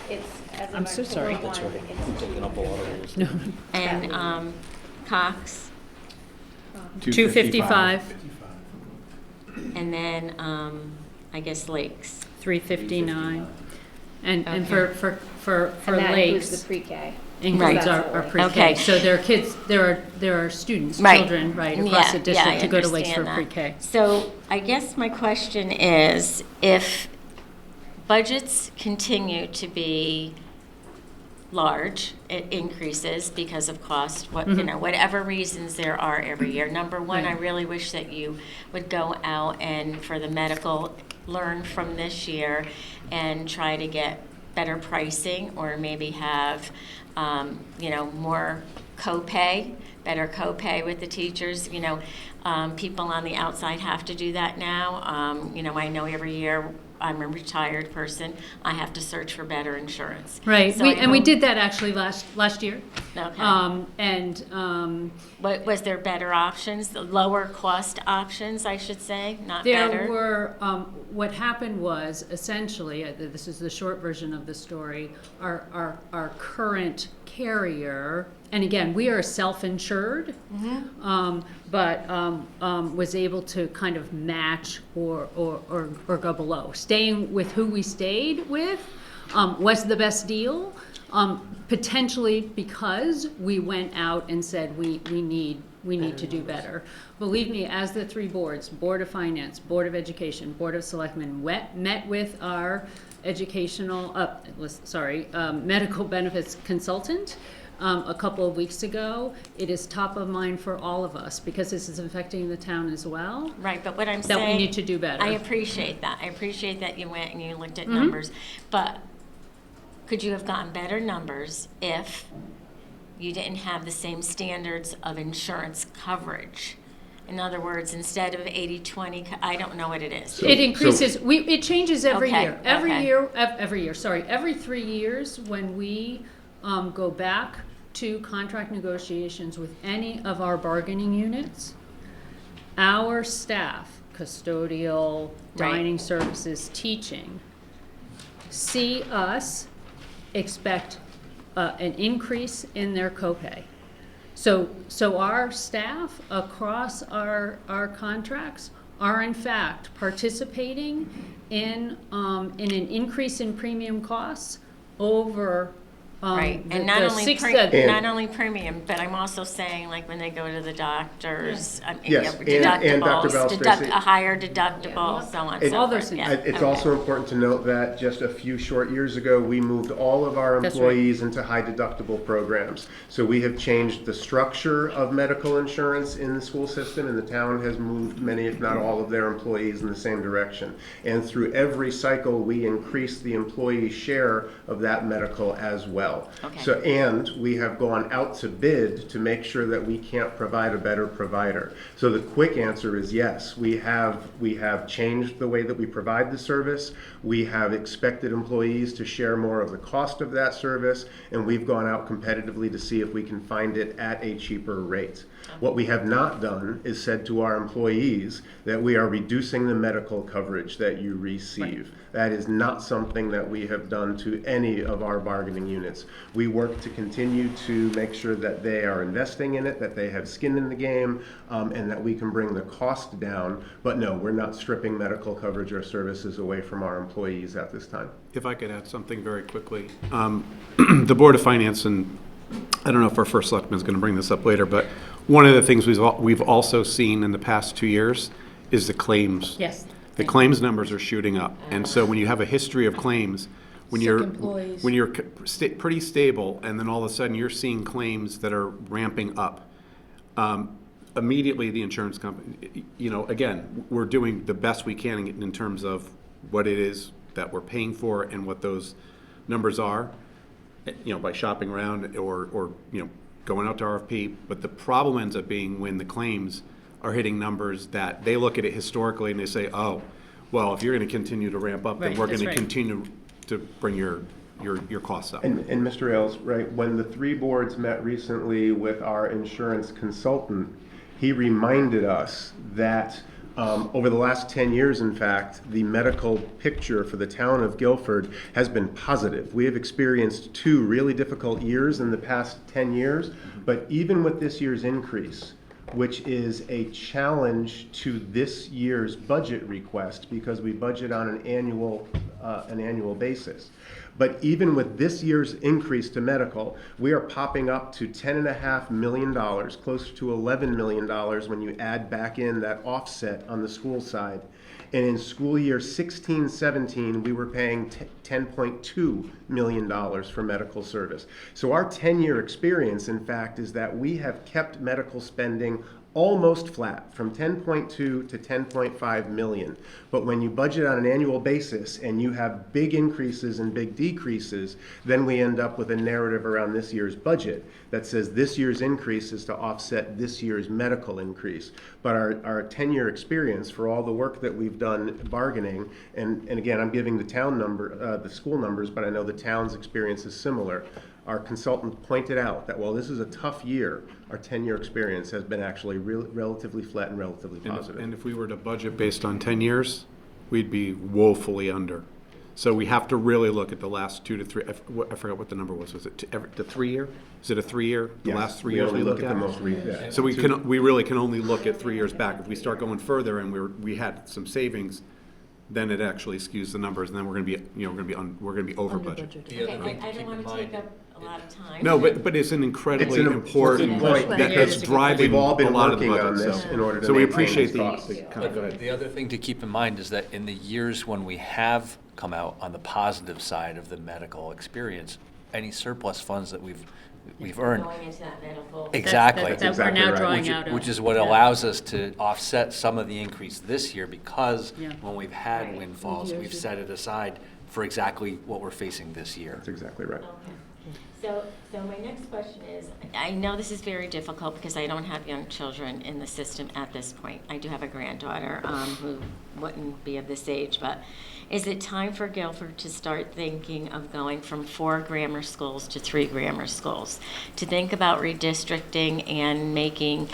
It's as of I'm so sorry. October 1, it's No. And Cox, 255, and then, I guess Lakes. 359. And Okay. for and that includes Lakes, the pre-K. includes Right. our pre-K. Okay. So there are kids, there are students, Right. children, right, across Yeah, the yeah, district I to go to Lakes for understand that. pre-K. So I guess my question is, if budgets continue to be large, it increases because of cost, whatever reasons there are every year. Number one, I Right. really wish that you would go out and, for the medical, learn from this year and try to get better pricing, or maybe have, more copay, better copay with the teachers. People on the outside have to do that now. I know every year, I'm a retired person, I have to search for better insurance. Right, So I we hope- did that actually last year. Okay. Was there better options, lower cost options, I should say, not better? There were, what happened was essentially, this is the short version of the story, our current carrier, and again, we are self-insured, but was able to kind of match or go below. Staying with who we stayed with was the best deal, potentially because we went out and said we need to do better. Believe me, as the three boards, Board of Finance, Board of Education, Board of Selectmen, met with our medical benefits consultant a couple of weeks ago. It is top of mind for all of us because this is affecting the town as well. Right, but what I'm That we saying. need to do better. I appreciate that. I appreciate that you went and you looked Mm-hmm. at numbers. But could you have gotten better numbers if you didn't have the same standards of insurance coverage? In other words, instead of 80/20, I don't know what it is. It increases, it changes every Okay, year. Every 3 years, when we go back to contract negotiations with any of our bargaining units, our staff, custodial, Right. dining services, teaching, see us expect an increase in their copay. So our staff across our contracts are in fact participating in an increase in premium costs over Right, the- and not the only, six- not only premium, but I'm also saying, like, when they go to the doctors, Yes, and Dr. deductibles, Balstracci- a higher deductible, so on and so All forth. those things. Yeah, It's okay. also important to note that just a few short years ago, we moved all of our That's right. employees into high deductible programs. So we have changed the structure of medical insurance in the school system, and the town has moved many, if not all, of their employees in the same direction. And through every cycle, we increase the employee share of that medical as well. Okay. So, and we have gone out to bid to make sure that we can't provide a better provider. So the quick answer is yes, we have changed the way that we provide the service. We have expected employees to share more of the cost of that service, and we've gone out competitively to see if we can find it at a cheaper rate. What we have not done is said to our employees that we are reducing the medical coverage that you receive. That is not something that we have done to any of our bargaining units. We work to continue to make sure that they are investing in it, that they have skin in the game, and that we can bring the cost down. But no, we're not stripping medical coverage or services away from our employees at this time. If I could add something very quickly. The Board of Finance, and I don't know if our first selectman is going to bring this up later, but one of the things we've also seen in the past 2 years is the claims. Yes. The claims numbers are shooting up. And so when you have a history of claims, when Sick you're, employees. when you're pretty stable, and then all of a sudden you're seeing claims that are ramping up, immediately the insurance company, again, we're doing the best we can in terms of what it is that we're paying for and what those numbers are, by shopping around or going out to RFP. But the problem ends up being when the claims are hitting numbers that they look at it historically and they say, oh, well, if you're going to continue to ramp up, then Right, we're that's going to right. continue to bring your costs up. And Mr. Ailes, right, when the three boards met recently with our insurance consultant, he reminded us that over the last 10 years, in fact, the medical picture for the town of Guilford has been positive. We have experienced 2 really difficult years in the past 10 years, but even with this year's increase, which is a challenge to this year's budget request because we budget on an annual basis. But even with this year's increase to medical, we are popping up to $10.5 million, closer to $11 million when you add back in that offset on the school side. And in school year 16-17, we were paying $10.2 million for medical service. So our 10-year experience, in fact, is that we have kept medical spending almost flat, from 10.2 to 10.5 million. But when you budget on an annual basis and you have big increases and big decreases, then we end up with a narrative around this year's budget that says this year's increase is to offset this year's medical increase. But our 10-year experience for all the work that we've done bargaining, and again, I'm giving the town number, the school numbers, but I know the town's experience is similar. Our consultant pointed out that while this is a tough year, our 10-year experience has been actually relatively flat and relatively positive. And if we were to budget based on 10 years, we'd be woefully under. So we have to really look at the last 2 to 3, I forgot what the number was. Was it the 3-year? Is it a 3-year? The Yes, last 3 we years only we look look at the at? most recent. So we really can only look at 3 years back. If we start going further and we had some savings, then it actually skews the numbers, and then we're going to be, we're going to be over budget. Okay, I don't want to take up a lot of time. No, but it's an incredibly It's an important important point point that's because driving we've all a been lot of the working on budget. this in order to So we maintain appreciate these the, costs. kind of, go ahead. The other thing to keep in mind is that in the years when we have come out on the positive side of the medical experience, any surplus funds that we've earned. Going into that medical. Exactly. That we're exactly now right. drawing out of. Which is what Yeah. allows us to offset some of the increase this year because Yeah. when we've had Right. windfalls, we've set it aside for exactly what we're facing this year. That's exactly right. So my next question is, I know this is very difficult because I don't have young children in the system at this point. I do have a granddaughter who wouldn't be of this age, but is it time for Guilford to start thinking of going from 4 grammar schools to 3 grammar schools? To think about redistricting and making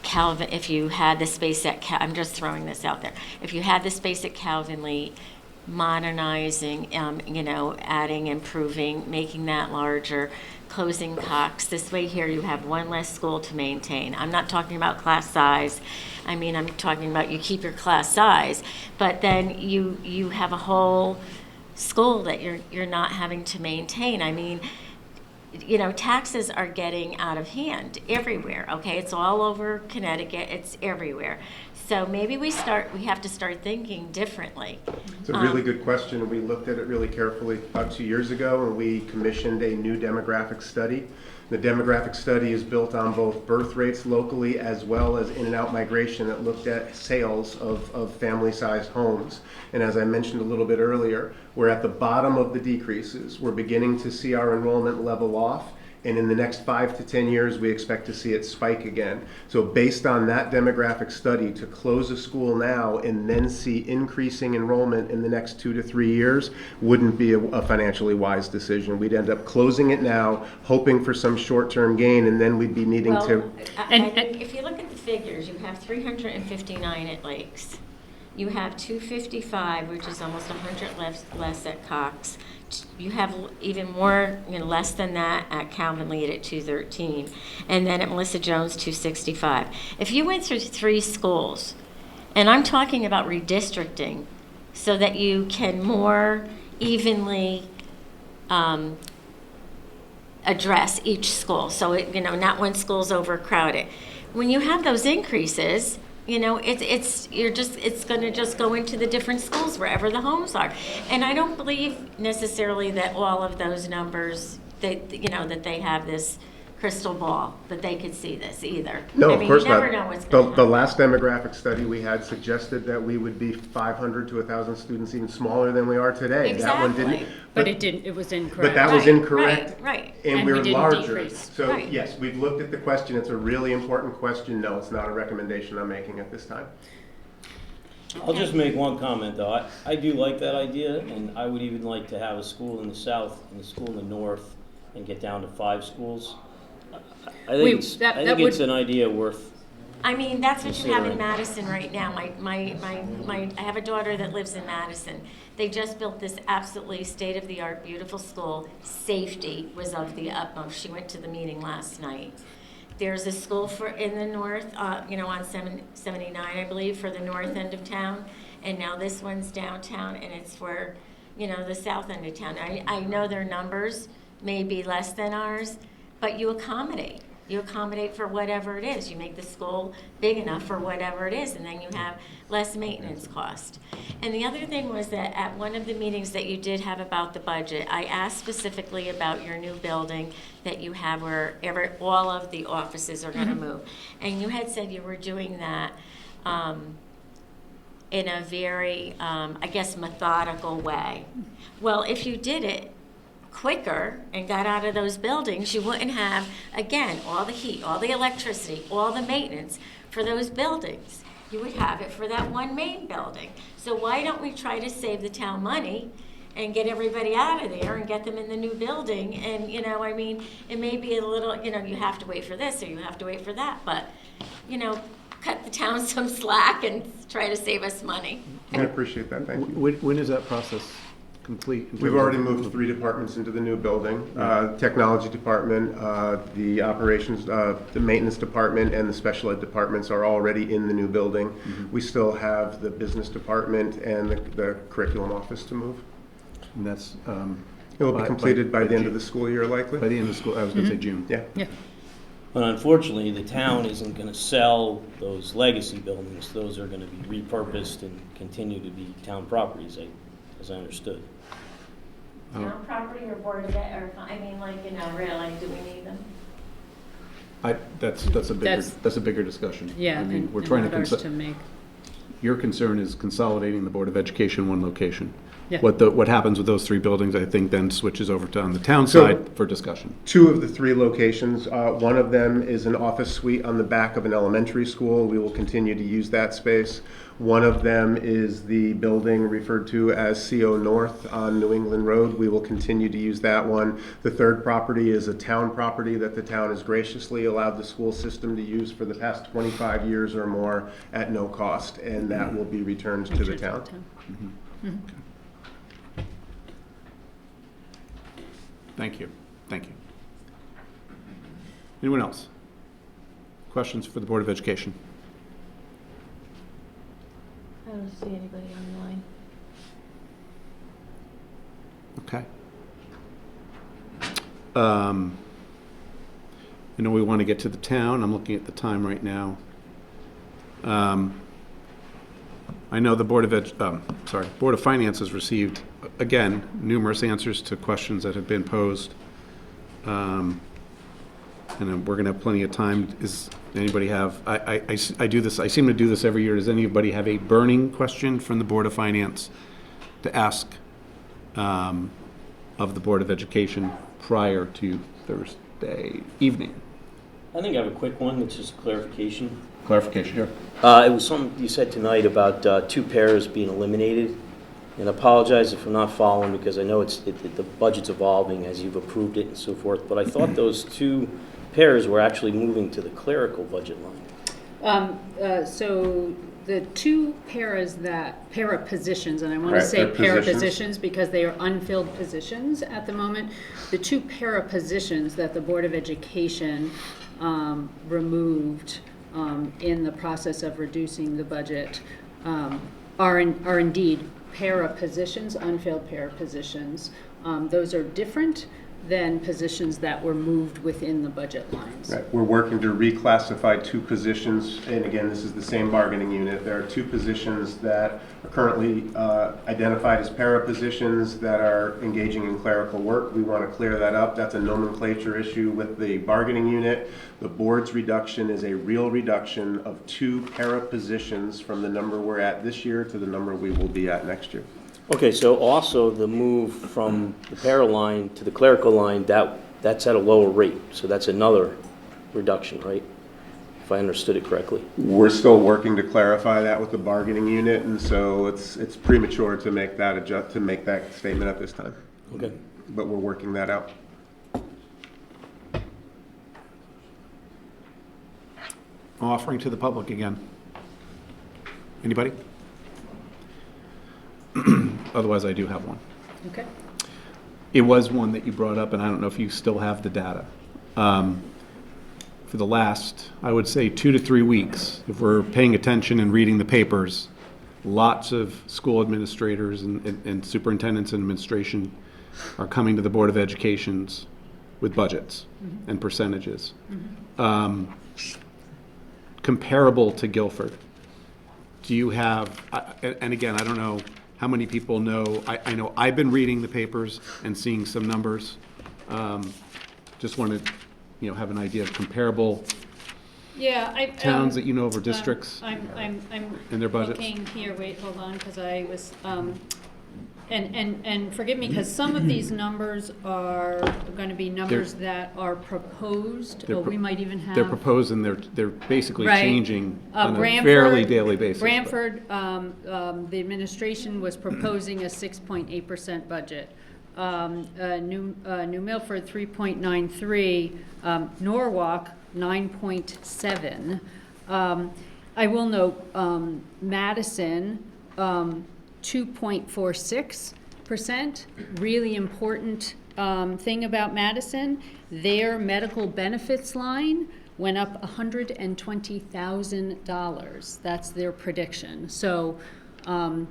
Calvin, if you had the space at, I'm just throwing this out there, if you had the space at Calvinly, modernizing, adding, improving, making that larger, closing Cox. This way here you have one less school to maintain. I'm not talking about class size. I'm talking about you keep your class size, but then you have a whole school that you're not having to maintain. Taxes are getting out of hand everywhere, okay? It's all over Connecticut, it's everywhere. So maybe we have to start thinking differently. It's a really good question, and we looked at it really carefully about 2 years ago, and we commissioned a new demographic study. The demographic study is built on both birth rates locally as well as in and out migration that looked at sales of family-sized homes. And as I mentioned a little bit earlier, we're at the bottom of the decreases. We're beginning to see our enrollment level off. And in the next 5 to 10 years, we expect to see it spike again. So based on that demographic study, to close a school now and then see increasing enrollment in the next 2 to 3 years wouldn't be a financially wise decision. We'd end up closing it now, hoping for some short-term gain, and then we'd be needing to. I think if you look at the figures, you have 359 at Lakes. You have 255, which is almost 100 less at Cox. You have even more, less than that at Calvin Lead at 213, and then at Melissa Jones 265. If you went through 3 schools, and I'm talking about redistricting, so that you can more evenly address each school, so not one school's overcrowded. When you have those increases, You know, it's gonna just go into the different schools wherever the homes are. And I don't believe necessarily that all of those numbers, that they have this crystal ball, that they could see this either. No, I of mean, course you never not. know what's gonna The happen. last demographic study we had suggested that we would be 500 to 1,000 students even smaller than we are today. That one didn't. Exactly. But it didn't, it was incorrect. But that was Right, incorrect. right. And And we we're didn't larger. decrease. So, Right. yes, we've looked at the question. It's a really important question. No, it's not a recommendation I'm making at this time. I'll just make one comment, though. I do like that idea, and I would even like to have a school in the south and a school in the north and get down to 5 schools. I think it's an idea worth, I mean, that's what you have in Considering. Madison right now. I have a daughter that lives in Madison. They just built this absolutely state-of-the-art, beautiful school. Safety was of the utmost. She went to the meeting last night. There's a school in the north, on 79, I believe, for the north end of town. And now this one's downtown, and it's for, the south end of town. I know their numbers may be less than ours, but you accommodate. You accommodate for whatever it is. You make the school big enough for whatever it is, and then you have less maintenance cost. And the other thing was that at one of the meetings that you did have about the budget, I asked specifically about your new building that you have where all of the offices are going to move. And you had said you were doing that in a very, methodical way. Well, if you did it quicker and got out of those buildings, you wouldn't have, again, all the heat, all the electricity, all the maintenance for those buildings. You would have it for that one main building. So why don't we try to save the town money and get everybody out of there and get them in the new building? And, it may be a little, you have to wait for this or you have to wait for that, but, cut the town some slack and try to save us money. I appreciate that. Thank you. When is that process complete? in We've terms already of- moved 3 departments into the new building. Technology department, the operations, the maintenance department, and the special ed departments are already in the new building. We still have the business department and the curriculum office to move. And that's, It will be completed by the end of the school year, likely. by the end of school, I was going to say June. Yeah. Yeah. but unfortunately, the town isn't going to sell those legacy buildings. Those are going to be repurposed and continue to be town properties, as I understood. Town property or board of ed, or, really, do we need them? That's a bigger discussion. Yeah, I mean, and we're trying not to, ours to make. your concern is consolidating the Board of Education in one location. Yeah. What happens with those 3 buildings, I think, then switches over to on the town So- side for discussion. 2 of the 3 locations, one of them is an office suite on the back of an elementary school. We will continue to use that space. One of them is the building referred to as CO North on New England Road. We will continue to use that one. The third property is a town property that the town has graciously allowed the school system to use for the past 25 years or more at no cost, and that will be returned to the town. Thank you. Anyone else? Questions for the Board of Education? I don't see anybody online. Okay. I know we want to get to the town. I'm looking at the time right now. I know the Board of Finance has received, again, numerous answers to questions that have been posed. And we're going to have plenty of time. Does anybody have, I do this, I seem to do this every year. Does anybody have a burning question from the Board of Finance to ask of the Board of Education prior to Thursday evening? I think I have a quick one, which is clarification. Clarification here. It was something you said tonight about 2 pairs being eliminated. And I apologize if I'm not following because I know the budget's evolving as you've approved it and so forth. But I thought those 2 pairs were actually moving to the clerical budget line. So the 2 para positions, and I want to Right, say they're para positions. positions because they are unfilled positions at the moment. The 2 para positions that the Board of Education removed in the process of reducing the budget are indeed para positions, unfilled para positions. Those are different. than positions that were moved within the budget lines. Right, we're working to reclassify 2 positions, and again, this is the same bargaining unit. There are 2 positions that are currently identified as para positions that are engaging in clerical work. We want to clear that up. That's a nomenclature issue with the bargaining unit. The board's reduction is a real reduction of 2 para positions from the number we're at this year to the number we will be at next year. Okay, so also the move from the para line to the clerical line, that's at a lower rate, so that's another reduction, right? If I understood it correctly. We're still working to clarify that with the bargaining unit, and so it's premature to make that statement at this time. Okay. But we're working that out. Offering to the public again. Anybody? Otherwise, I do have one. Okay. It was one that you brought up, and I don't know if you still have the data. For the last, I would say, 2 to 3 weeks, if we're paying attention and reading the papers, lots of school administrators and superintendents and administration are coming to the Board of Educations with budgets and percentages. Comparable to Guilford, do you have, and again, I don't know how many people know, I know I've been reading the papers and seeing some numbers. Just wanted, have an idea of comparable Yeah, towns that you know of or districts. I'm and their budgets? looking here, wait, hold on, because I was, and forgive me, because some of these numbers are going to be numbers that are proposed, or we might even have. They're proposed and they're basically Right. changing on a Branford- fairly daily basis. but- Branford, the administration was proposing a 6.8% budget. New Milford, 3.93, Norwalk, 9.7. I will note, Madison, 2.46%. Really important thing about Madison, their medical benefits line went up $120,000. That's their prediction. So, our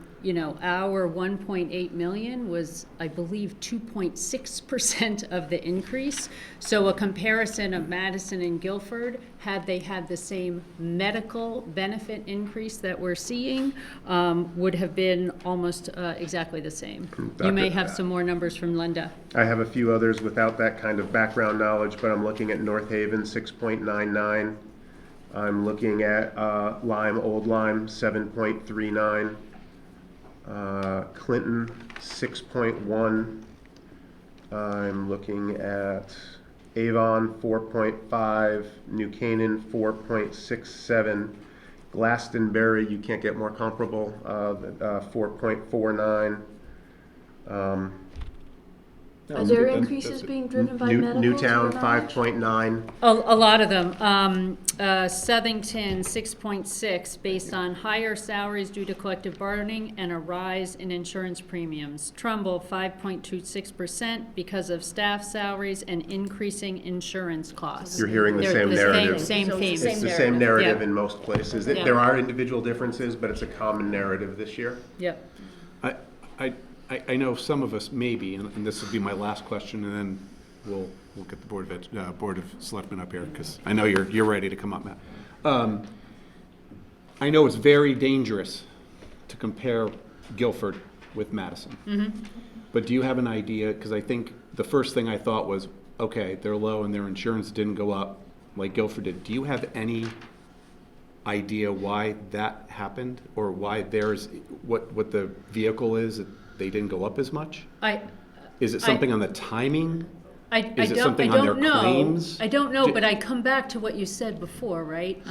1.8 million was, I believe, 2.6% of the increase. So a comparison of Madison and Guilford, had they had the same medical benefit increase that we're seeing, would have been almost exactly the same. You may have some more numbers from Linda. I have a few others without that kind of background knowledge, but I'm looking at North Haven, 6.99. I'm looking at Old Lyme, 7.39. Clinton, 6.1. I'm looking at Avon, 4.5. New Canaan, 4.67. Glastonbury, you can't get more comparable, 4.49. Are there increases being driven by medical? Newtown, to your knowledge? 5.9. A lot of them. Southington, 6.6, based on higher salaries due to collective bargaining and a rise in insurance premiums. Trumbull, 5.26%, because of staff salaries and increasing insurance costs. You're hearing the They're same narrative. Same theme. It's the same narrative Yeah. in most places. Yeah. There are individual differences, but it's a common narrative this year. Yep. I know some of us maybe, and this will be my last question, and then we'll get the Board of Selectmen up here, because I know you're ready to come up, Matt. I know it's very dangerous to compare Guilford with Madison. But do you have an idea, because I think the first thing I thought was, okay, they're low and their insurance didn't go up like Guilford did. Do you have any idea why that happened, or why what the vehicle is, that they didn't go up as much? Is it something on the timing? Is it something on their claims? I don't know, but I come back to what you said before, right?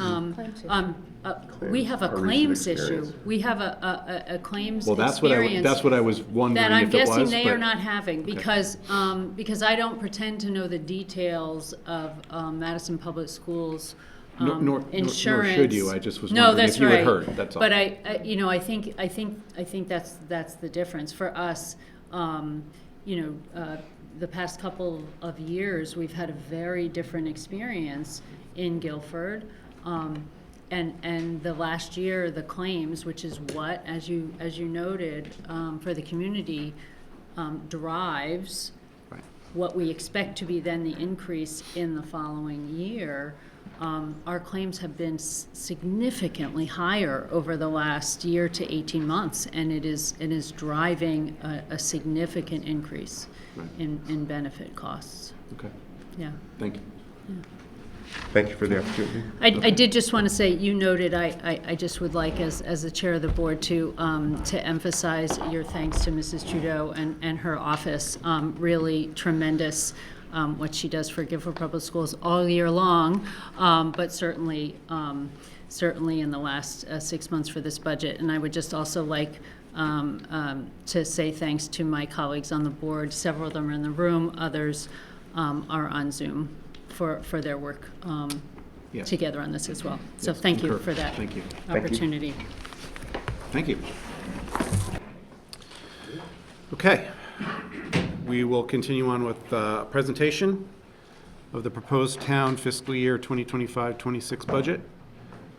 We have a Or recent claims issue. experience. We have a claims Well, experience. that's what I was wondering That I'm if it was. guessing they are but- not having, because I don't pretend to know the details of Madison Public Schools Nor insurance. should you. I just was No, wondering that's if you had right. heard, that's all. But I think that's the difference for us. The past couple of years, we've had a very different experience in Guilford. And the last year, the claims, which is what, as you noted, for the community, drives Right. what we expect to be then the increase in the following year, our claims have been significantly higher over the last year to 18 months, and it is driving a significant increase in benefit costs. Okay, Yeah. thank you. Thank you for the opportunity. I did just want to say, you noted, I just would like, as the chair of the board, to emphasize your thanks to Mrs. Trudeau and her office. Really tremendous what she does for Guilford Public Schools all year long, but certainly in the last 6 months for this budget. And I would just also like to say thanks to my colleagues on the board. Several of them are in the room, others are on Zoom for their work Yes. together on this as well. So Yes, thank you concur. for that Thank you. opportunity. Thank you. Okay. We will continue on with a presentation of the proposed town fiscal year 2025-26 budget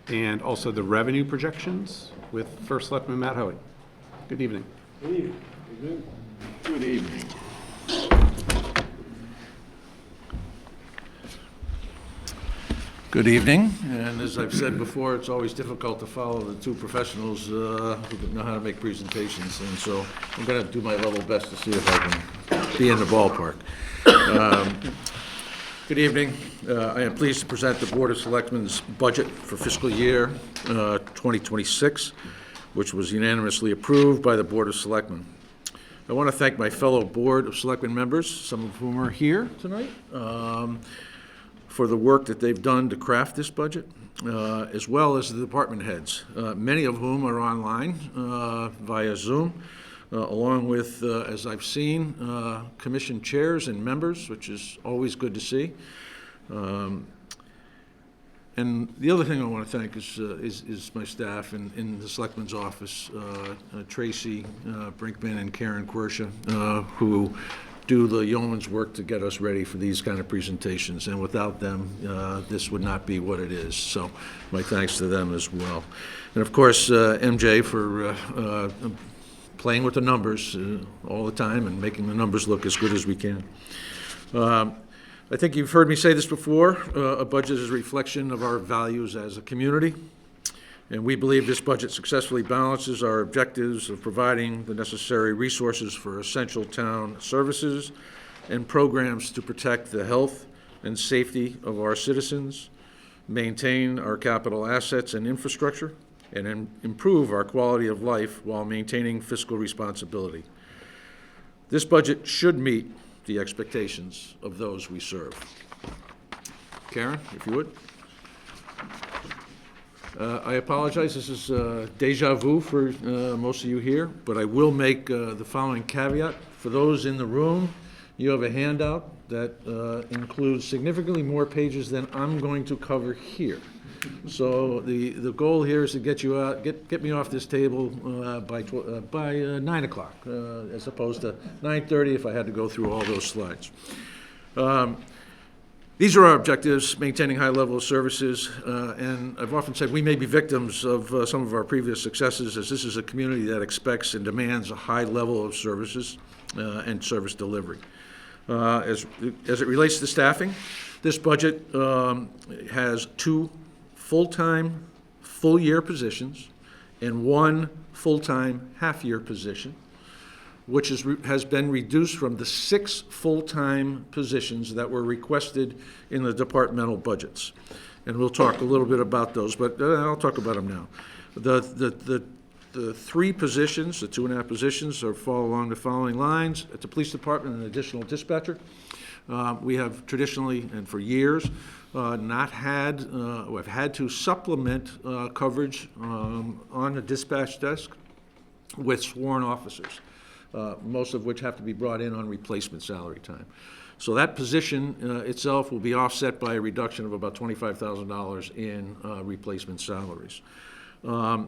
and also the revenue projections with First Selectman Matt Hoey. Good evening. Good evening. Good evening, and as I've said before, it's always difficult to follow the two professionals who know how to make presentations, and so I'm going to do my level best to see if I can be in the ballpark. Good evening. I am pleased to present the Board of Selectmen's budget for fiscal year 2026, which was unanimously approved by the Board of Selectmen. I want to thank my fellow Board of Selectmen members, some of whom are here tonight, for the work that they've done to craft this budget, as well as the department heads, many of whom are online via Zoom, along with, as I've seen, commission chairs and members, which is always good to see. And the other thing I want to thank is my staff in the Selectman's office, Tracy Brinkman and Karen Quersha, who do the yeoman's work to get us ready for these kind of presentations. And without them, this would not be what it is. So my thanks to them as well. And of course, MJ for playing with the numbers all the time and making the numbers look as good as we can. I think you've heard me say this before, a budget is a reflection of our values as a community. And we believe this budget successfully balances our objectives of providing the necessary resources for essential town services and programs to protect the health and safety of our citizens, maintain our capital assets and infrastructure, and improve our quality of life while maintaining fiscal responsibility. This budget should meet the expectations of those we serve. Karen, if you would. I apologize, this is deja vu for most of you here, but I will make the following caveat. For those in the room, you have a handout that includes significantly more pages than I'm going to cover here. So the goal here is to get you out, get me off this table by 9 o'clock, as opposed to 9:30 if I had to go through all those slides. These are our objectives: maintaining high level of services, and I've often said we may be victims of some of our previous successes, as this is a community that expects and demands a high level of services and service delivery. As it relates to staffing, this budget has 2 full-time, full-year positions and 1 full-time, half-year position, which has been reduced from the 6 full-time positions that were requested in the departmental budgets. And we'll talk a little bit about those, but I'll talk about them now. The 3 positions, the 2.5 positions, fall along the following lines. At the police department, an additional dispatcher. We have traditionally and for years not had, we've had to supplement coverage on the dispatch desk with sworn officers. Most of which have to be brought in on replacement salary time. So that position itself will be offset by a reduction of about $25,000 in replacement salaries. Over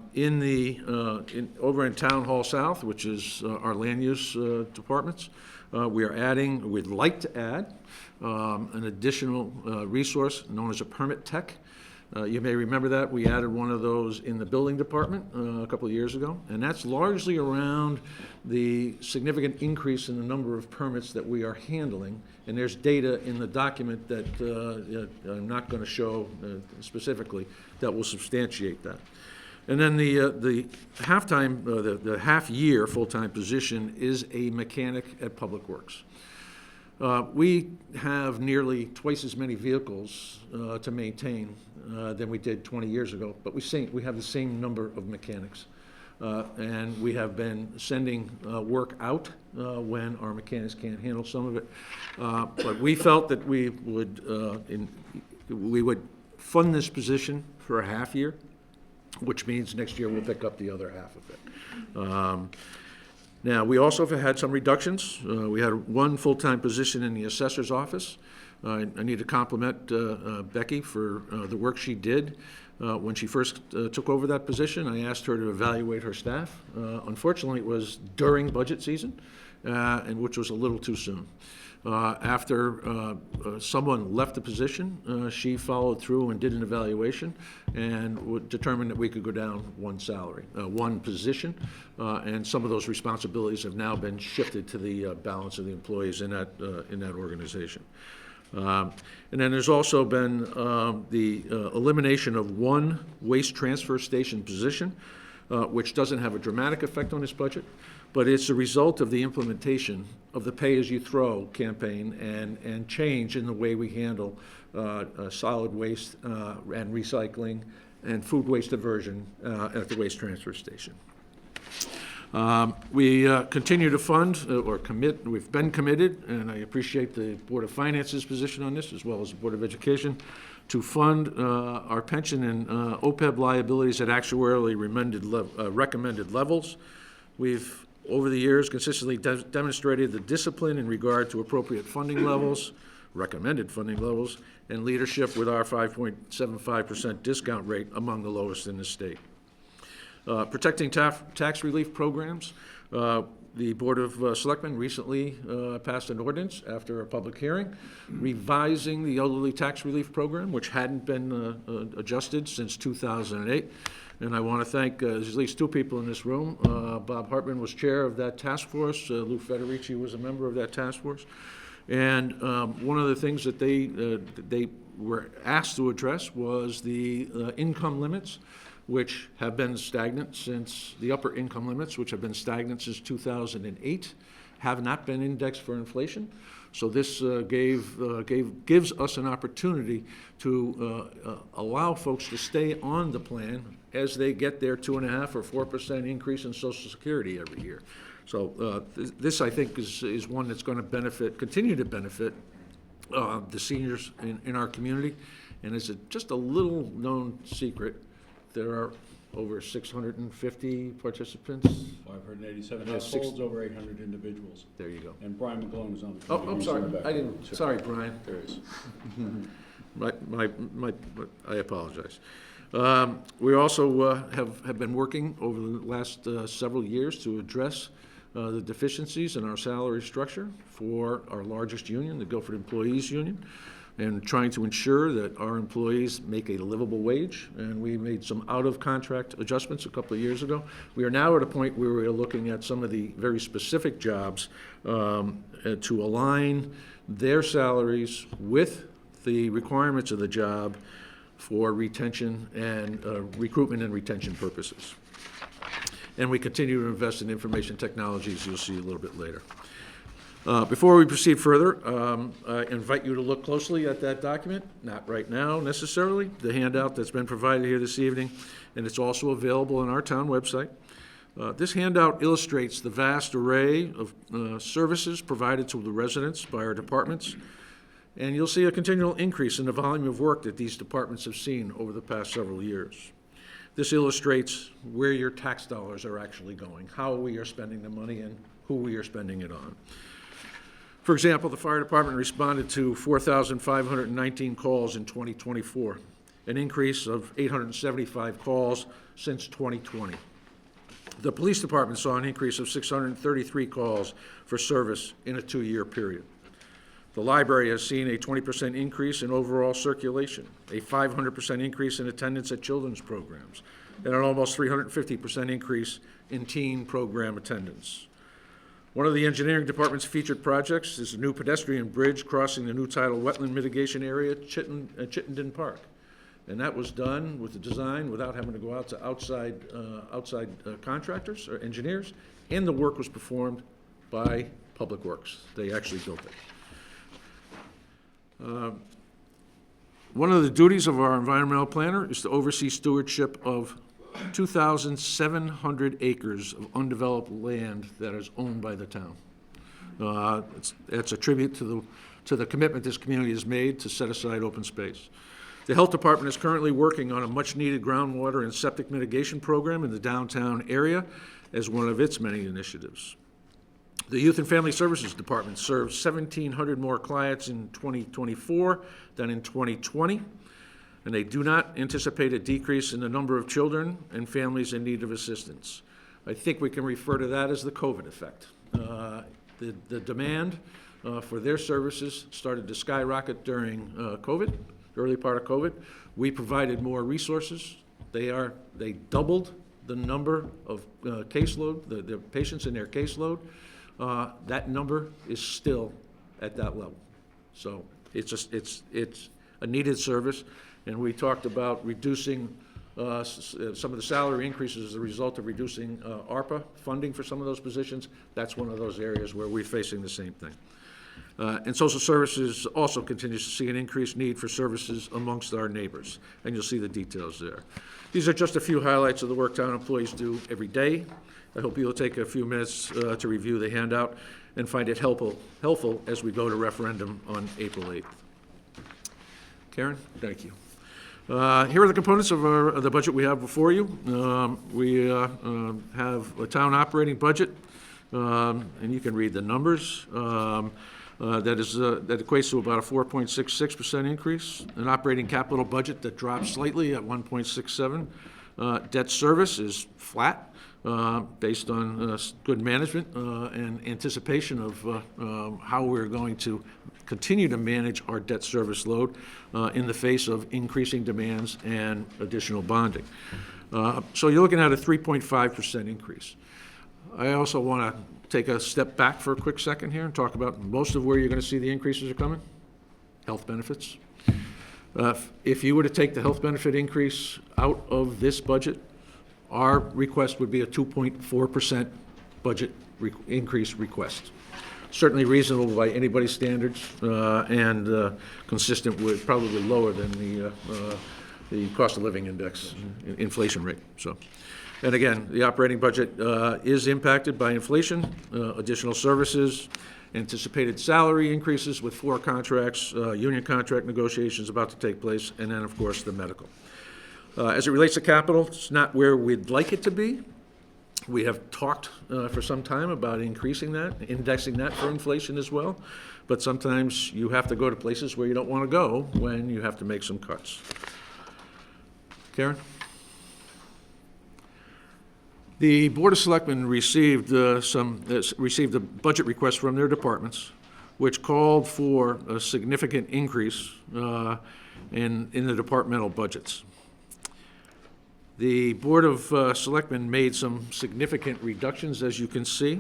in Town Hall South, which is our land use departments, we'd like to add an additional resource known as a permit tech. You may remember that. We added one of those in the building department a couple of years ago, and that's largely around the significant increase in the number of permits that we are handling. And there's data in the document that I'm not going to show specifically that will substantiate that. And then the half-time, the half-year full-time position is a mechanic at Public Works. We have nearly twice as many vehicles to maintain than we did 20 years ago, but we have the same number of mechanics. And we have been sending work out when our mechanics can't handle some of it. But we felt that we would fund this position for a half year, which means next year we'll pick up the other half of it. Now, we also have had some reductions. We had one full-time position in the assessor's office. I need to compliment Becky for the work she did when she first took over that position. I asked her to evaluate her staff. Unfortunately, it was during budget season, and which was a little too soon. After someone left the position, she followed through and did an evaluation and determined that we could go down one salary, one position, and some of those responsibilities have now been shifted to the balance of the employees in that organization. And then there's also been the elimination of one waste transfer station position, which doesn't have a dramatic effect on this budget, but it's a result of the implementation of the pay-as-you-throw campaign and change in the way we handle solid waste and recycling and food waste diversion at the waste transfer station. We continue to fund or commit, we've been committed, and I appreciate the Board of Finance's position on this, as well as the Board of Education, to fund our pension and OPEB liabilities at actuarially recommended levels. We've, over the years, consistently demonstrated the discipline in regard to appropriate funding levels, recommended funding levels, and leadership with our 5.75% discount rate among the lowest in the state. Protecting tax relief programs. The Board of Selectmen recently passed an ordinance after a public hearing revising the elderly tax relief program, which hadn't been adjusted since 2008. And I want to thank, there's at least two people in this room. Bob Hartman was chair of that task force. Lou Federici was a member of that task force. And one of the things that they were asked to address was the income limits, which have been stagnant since, the upper income limits, which have been stagnant since 2008, have not been indexed for inflation. So this gives us an opportunity to allow folks to stay on the plan as they get their 2.5% or 4% increase in Social Security every year. So this, I think, is one that's going to continue to benefit the seniors in our community. And as just a little known secret, there are over 650 participants. 587 households, over 800 individuals. There you go. And Brian McGlone is on the. Oh, I'm sorry. Sorry, Brian. There is. I apologize. We also have been working over the last several years to address the deficiencies in our salary structure for our largest union, the Guilford Employees Union, and trying to ensure that our employees make a livable wage. And we made some out-of-contract adjustments a couple of years ago. We are now at a point where we are looking at some of the very specific jobs to align their salaries with the requirements of the job for retention and recruitment and retention purposes. And we continue to invest in information technologies, you'll see a little bit later. Before we proceed further, I invite you to look closely at that document, not right now necessarily, the handout that's been provided here this evening, and it's also available on our town website. This handout illustrates the vast array of services provided to the residents by our departments, and you'll see a continual increase in the volume of work that these departments have seen over the past several years. This illustrates where your tax dollars are actually going, how we are spending the money, and who we are spending it on. For example, the fire department responded to 4,519 calls in 2024, an increase of 875 calls since 2020. The police department saw an increase of 633 calls for service in a 2-year period. The library has seen a 20% increase in overall circulation, a 500% increase in attendance at children's programs, and an almost 350% increase in teen program attendance. One of the engineering department's featured projects is a new pedestrian bridge crossing the new tidal wetland mitigation area at Chittenden Park. And that was done with the design without having to go out to outside contractors or engineers, and the work was performed by Public Works. They actually built it. One of the duties of our environmental planner is to oversee stewardship of 2,700 acres of undeveloped land that is owned by the town. It's a tribute to the commitment this community has made to set aside open space. The Health Department is currently working on a much-needed groundwater and septic mitigation program in the downtown area as one of its many initiatives. The Youth and Family Services Department served 1,700 more clients in 2024 than in 2020, and they do not anticipate a decrease in the number of children and families in need of assistance. I think we can refer to that as the COVID effect. The demand for their services started to skyrocket during COVID, the early part of COVID. We provided more resources. They doubled the number of caseload, the patients in their caseload. That number is still at that level. So it's a needed service, and we talked about reducing some of the salary increases as a result of reducing ARPA funding for some of those positions. That's one of those areas where we're facing the same thing. And social services also continues to see an increased need for services amongst our neighbors, and you'll see the details there. These are just a few highlights of the work town employees do every day. I hope you'll take a few minutes to review the handout and find it helpful as we go to referendum on April 8th. Karen, thank you. Here are the components of the budget we have before you. We have a town operating budget, and you can read the numbers. That equates to about a 4.66% increase. An operating capital budget that drops slightly at 1.67. Debt service is flat based on good management and anticipation of how we're going to continue to manage our debt service load in the face of increasing demands and additional bonding. So you're looking at a 3.5% increase. I also want to take a step back for a quick second here and talk about most of where you're going to see the increases are coming. Health benefits. If you were to take the health benefit increase out of this budget, our request would be a 2.4% budget increase request. Certainly reasonable by anybody's standards and consistent with probably lower than the cost of living index inflation rate. So. And again, the operating budget is impacted by inflation, additional services, anticipated salary increases with 4 contracts, union contract negotiations about to take place, and then, of course, the medical. As it relates to capital, it's not where we'd like it to be. We have talked for some time about increasing that, indexing that for inflation as well, but sometimes you have to go to places where you don't want to go when you have to make some cuts. Karen? The Board of Selectmen received a budget request from their departments, which called for a significant increase in the departmental budgets. The Board of Selectmen made some significant reductions, as you can see.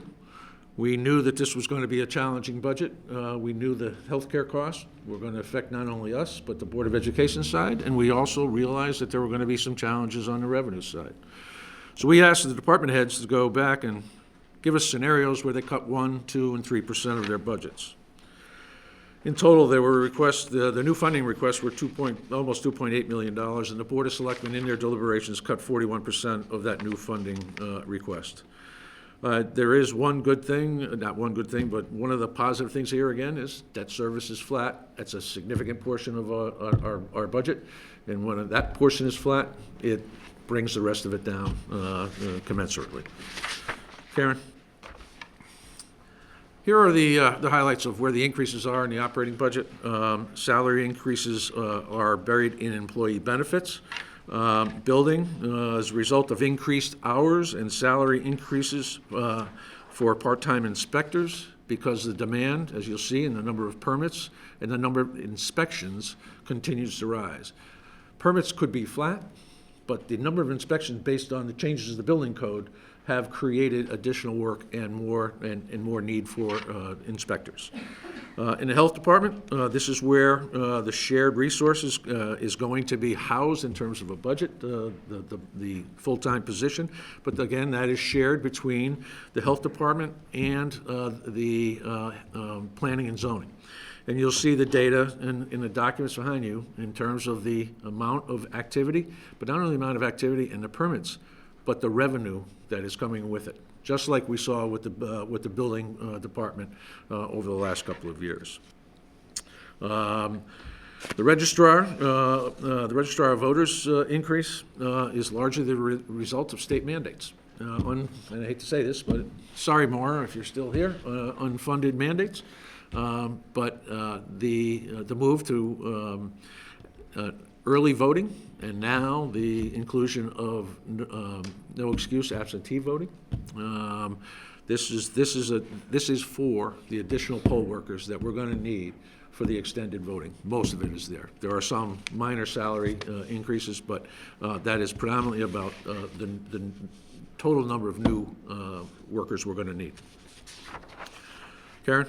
We knew that this was going to be a challenging budget. We knew the healthcare costs were going to affect not only us, but the Board of Education side, and we also realized that there were going to be some challenges on the revenue side. So we asked the department heads to go back and give us scenarios where they cut 1%, 2%, and 3% of their budgets. In total, there were requests, the new funding requests were almost $2.8 million, and the Board of Selectmen in their deliberations cut 41% of that new funding request. There is one good thing, not one good thing, but one of the positive things here again is debt service is flat. That's a significant portion of our budget, and when that portion is flat, it brings the rest of it down commensurately. Karen? Here are the highlights of where the increases are in the operating budget. Salary increases are buried in employee benefits. Building, as a result of increased hours and salary increases for part-time inspectors because the demand, as you'll see, and the number of permits and the number of inspections continues to rise. Permits could be flat, but the number of inspections based on the changes of the building code have created additional work and more need for inspectors. In the health department, this is where the shared resources is going to be housed in terms of a budget, the full-time position. But again, that is shared between the health department and the planning and zoning. And you'll see the data in the documents behind you in terms of the amount of activity, but not only the amount of activity and the permits, but the revenue that is coming with it, just like we saw with the building department over the last couple of years. The registrar of voters increase is largely the result of state mandates. And I hate to say this, but sorry, Maura, if you're still here, unfunded mandates. But the move to early voting, and now the inclusion of no excuse absentee voting. This is for the additional poll workers that we're going to need for the extended voting. Most of it is there. There are some minor salary increases, but that is predominantly about the total number of new workers we're going to need. Karen?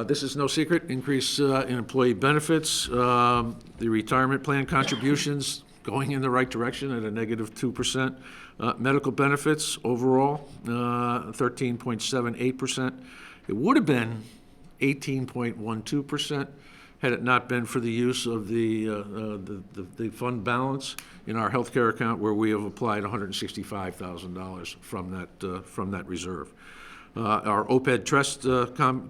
This is no secret, increase in employee benefits, the retirement plan contributions going in the right direction at a negative 2%. Medical benefits overall, 13.78%. It would have been 18.12% had it not been for the use of the fund balance in our healthcare account, where we have applied $165,000 from that reserve. Our OPEB trust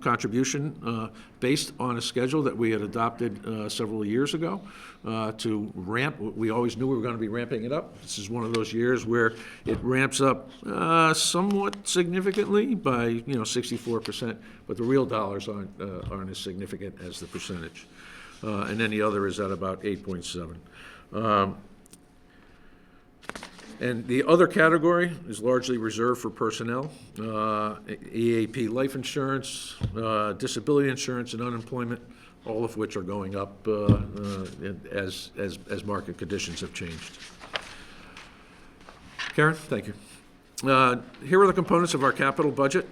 contribution, based on a schedule that we had adopted several years ago to ramp. We always knew we were going to be ramping it up. This is one of those years where it ramps up somewhat significantly by 64%, but the real dollars aren't as significant as the percentage. And then the other is at about 8.7. And the other category is largely reserved for personnel, EAP life insurance, disability insurance, and unemployment, all of which are going up as market conditions have changed. Karen, thank you. Here are the components of our capital budget.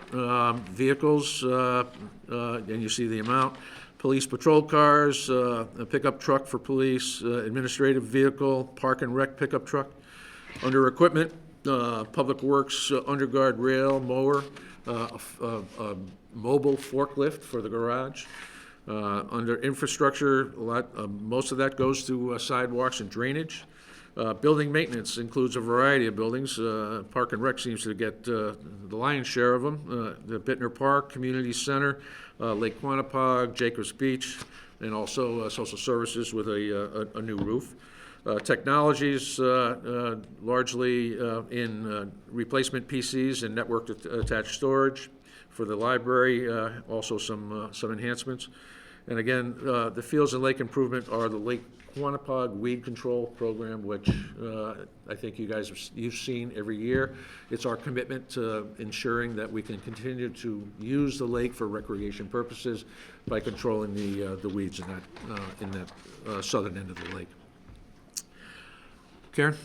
Vehicles, and you see the amount. Police patrol cars, a pickup truck for police, administrative vehicle, park and rec pickup truck. Under equipment, Public Works underguard rail mower, a mobile forklift for the garage. Under infrastructure, most of that goes to sidewalks and drainage. Building maintenance includes a variety of buildings. Park and Rec seems to get the lion's share of them. The Bittner Park, Community Center, Lake Quanapog, Jacobs Beach, and also social services with a new roof. Technologies, largely in replacement PCs and network attached storage. For the library, also some enhancements. And again, the fields and lake improvement are the Lake Quanapog Weed Control Program, which I think you've seen every year. It's our commitment to ensuring that we can continue to use the lake for recreation purposes by controlling the weeds in that southern end of the lake. Karen?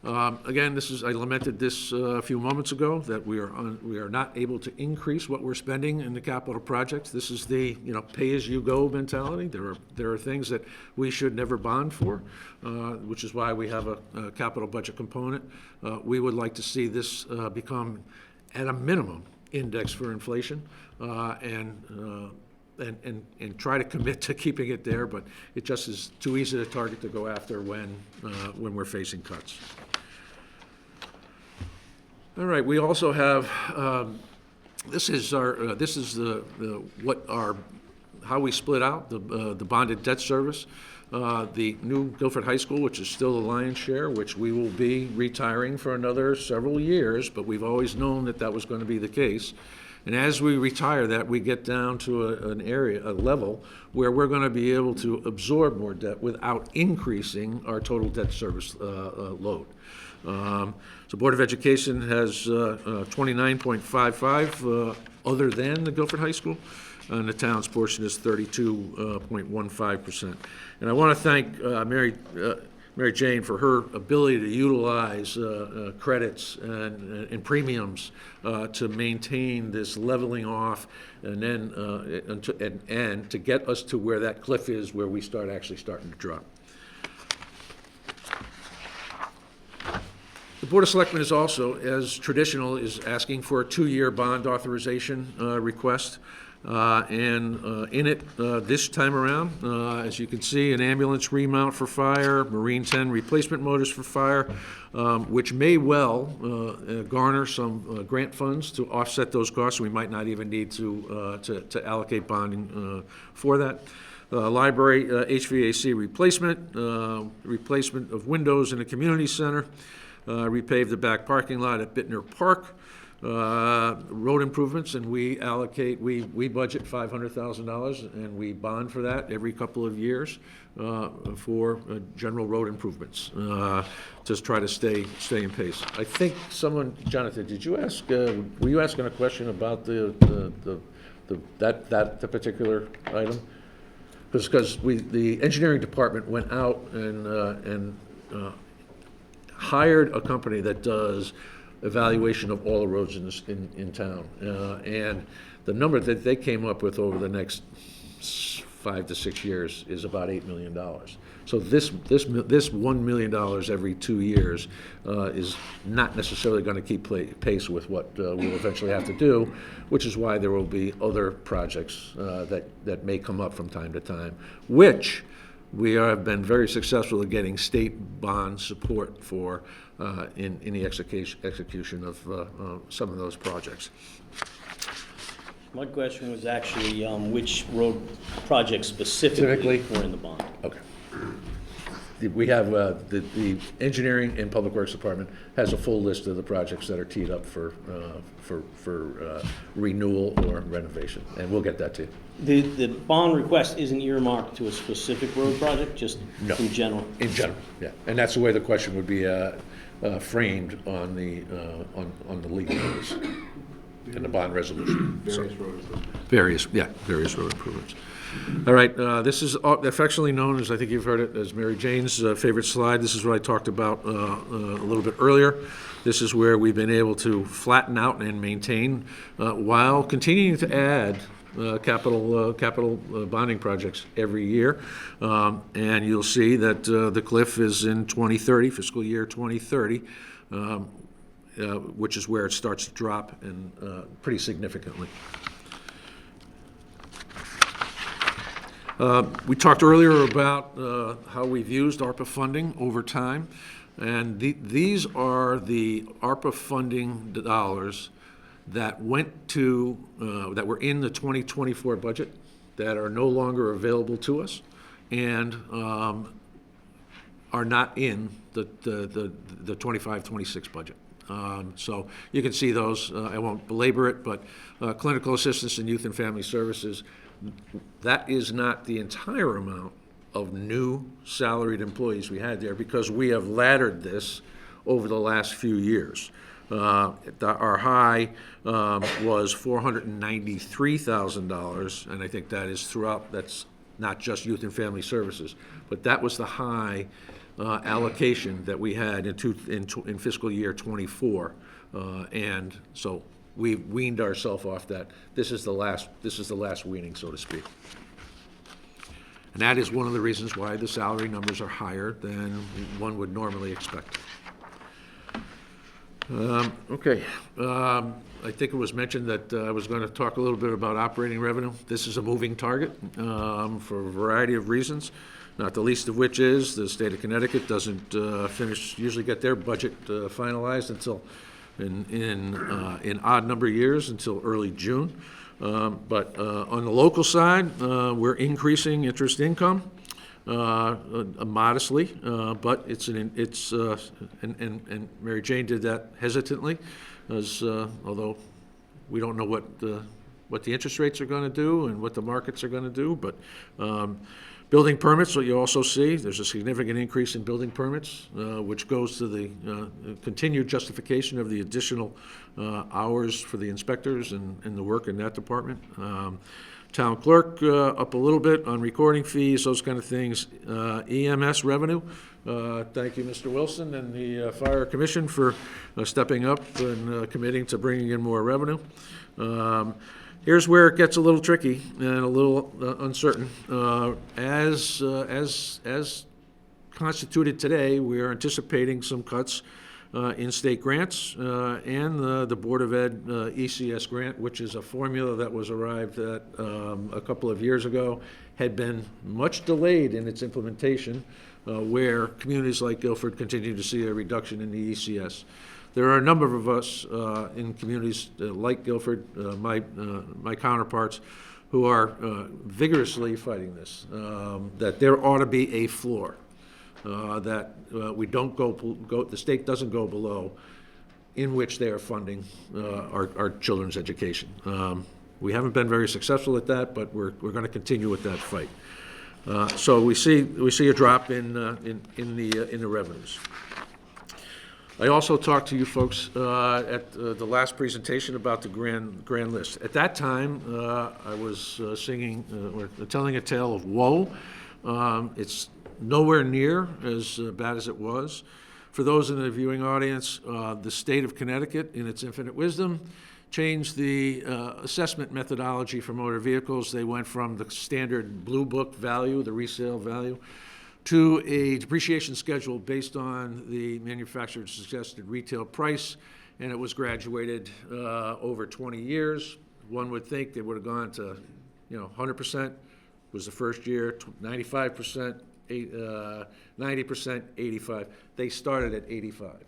Again, I lamented this a few moments ago, that we are not able to increase what we're spending in the capital projects. This is the pay-as-you-go mentality. There are things that we should never bond for, which is why we have a capital budget component. We would like to see this become, at a minimum, indexed for inflation, and try to commit to keeping it there, but it just is too easy a target to go after when we're facing cuts. All right, we also have, how we split out the bonded debt service. The new Guilford High School, which is still the lion's share, which we will be retiring for another several years, but we've always known that was going to be the case. And as we retire that, we get down to a level where we're going to be able to absorb more debt without increasing our total debt service load. So Board of Education has 29.55 other than the Guilford High School, and the town's portion is 32.15%. And I want to thank Mary Jane for her ability to utilize credits and premiums to maintain this leveling off, and then and to get us to where that cliff is, where we actually starting to drop. The Board of Selectmen is also, as traditional, is asking for a 2-year bond authorization request. In it, this time around, as you can see, an ambulance remount for fire, Marine 10 replacement motors for fire, which may well garner some grant funds to offset those costs. We might not even need to allocate bonding for that. Library HVAC replacement, replacement of windows in the community center, repave the back parking lot at Bittner Park, road improvements, and we budget $500,000, and we bond for that every couple of years for general road improvements. Just try to stay in pace. I think someone, Jonathan, did you ask? Were you asking a question about that particular item? Because the engineering department went out and hired a company that does evaluation of all the roads in town. And the number that they came up with over the next 5 to 6 years is about $8 million. So this $1 million every 2 years is not necessarily going to keep pace with what we'll eventually have to do, which is why there will be other projects that may come up from time to time, which we have been very successful at getting state bond support for in the execution of some of those projects. My question was actually which road projects specifically were in the bond. Okay. We have the engineering and public works department has a full list of the projects that are teed up for renewal or renovation, and we'll get that to you. The bond request isn't earmarked to a specific road project, just in general? In general, yeah. And that's the way the question would be framed on the legal notice and the bond resolution. Various roads. Various road improvements. All right, this is affectionately known as, I think you've heard it, as Mary Jane's favorite slide. This is what I talked about a little bit earlier. This is where we've been able to flatten out and maintain while continuing to add capital bonding projects every year. And you'll see that the cliff is in 2030, fiscal year 2030, which is where it starts to drop and pretty significantly. We talked earlier about how we've used ARPA funding over time, and these are the ARPA funding dollars that went to, that were in the 2024 budget that are no longer available to us and are not in the 25-26 budget. So you can see those. I won't belabor it, but clinical assistance in youth and family services, that is not the entire amount of new salaried employees we had there, because we have laddered this over the last few years. Our high was $493,000, and I think that is throughout, that's not just youth and family services, but that was the high allocation that we had in fiscal year 24, and so we weaned ourselves off that. This is the last weaning, so to speak. And that is one of the reasons why the salary numbers are higher than one would normally expect. Okay. I think it was mentioned that I was going to talk a little bit about operating revenue. This is a moving target for a variety of reasons, not the least of which is the state of Connecticut doesn't usually get their budget finalized until in odd number of years until early June. But on the local side, we're increasing interest income modestly, but and Mary Jane did that hesitantly, as although we don't know what the interest rates are going to do and what the markets are going to do, but Building permits, what you also see, there's a significant increase in building permits, which goes to the continued justification of the additional hours for the inspectors and the work in that department. Town clerk up a little bit on recording fees, those kind of things. EMS revenue, thank you, Mr. Wilson, and the Fire Commission for stepping up and committing to bringing in more revenue. Here's where it gets a little tricky and a little uncertain. As constituted today, we are anticipating some cuts in state grants and the Board of Ed ECS grant, which is a formula that was arrived at a couple of years ago, had been much delayed in its implementation, where communities like Guilford continue to see a reduction in the ECS. There are a number of us in communities like Guilford, my counterparts, who are vigorously fighting this, that there ought to be a floor, that we don't the state doesn't go below, in which they are funding our children's education. We haven't been very successful at that, but we're going to continue with that fight. So we see a drop in the revenues. I also talked to you folks at the last presentation about the grand list. At that time, I was singing or telling a tale of woe. It's nowhere near as bad as it was. For those in the viewing audience, the state of Connecticut, in its infinite wisdom, changed the assessment methodology for motor vehicles. They went from the standard Blue Book value, the resale value, to a depreciation schedule based on the manufacturer's suggested retail price, and it was graduated over 20 years. One would think they would have gone to, 100% was the first year, 95%, 90%, 85%. They started at 85%.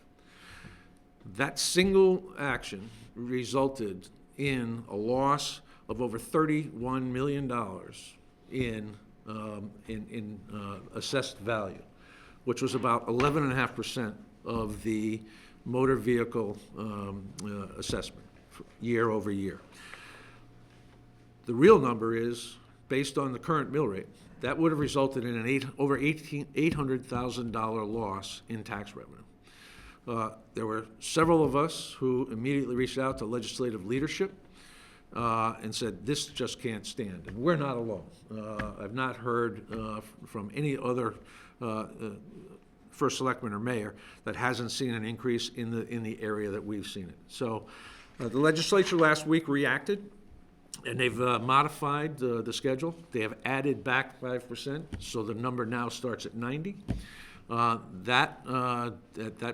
That single action resulted in a loss of over $31 million in assessed value, which was about 11.5% of the motor vehicle assessment year over year. The real number is, based on the current mill rate, that would have resulted in an over $800,000 loss in tax revenue. There were several of us who immediately reached out to legislative leadership and said, this just can't stand. And we're not alone. I've not heard from any other first selectman or mayor that hasn't seen an increase in the area that we've seen it. So the legislature last week reacted, and they've modified the schedule. They have added back 5%, so the number now starts at 90. That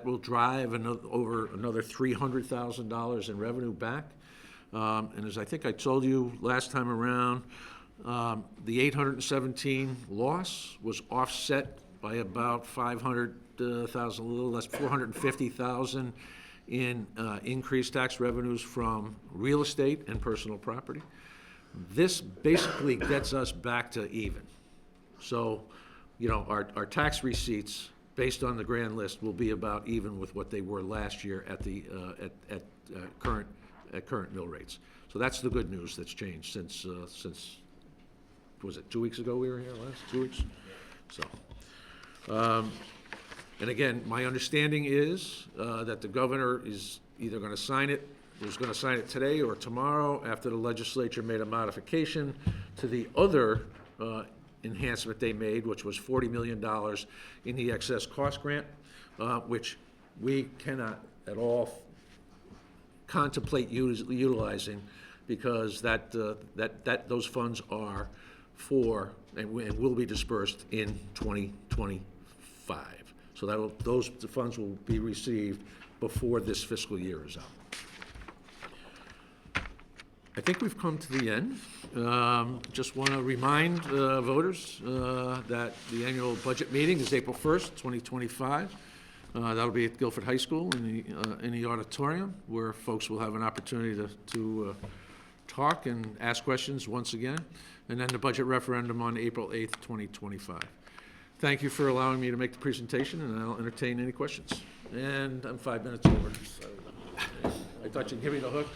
will drive over another $300,000 in revenue back. And as I think I told you last time around, the 817 loss was offset by about 500,000, a little less, 450,000 in increased tax revenues from real estate and personal property. This basically gets us back to even. So, our tax receipts based on the grand list will be about even with what they were last year at the current mill rates. So that's the good news that's changed since was it 2 weeks ago we were here last? 2 weeks? So, and again, my understanding is that the governor is either going to sign it, was going to sign it today or tomorrow after the legislature made a modification to the other enhancement they made, which was $40 million in the excess cost grant, which we cannot at all contemplate utilizing, because those funds are for and will be dispersed in 2025. So those funds will be received before this fiscal year is out. I think we've come to the end. Just want to remind voters that the annual budget meeting is April 1st, 2025. That'll be at Guilford High School in the auditorium, where folks will have an opportunity to talk and ask questions once again. And then the budget referendum on April 8th, 2025. Thank you for allowing me to make the presentation, and I'll entertain any questions. And I'm 5 minutes over. So I thought you'd give me the hook.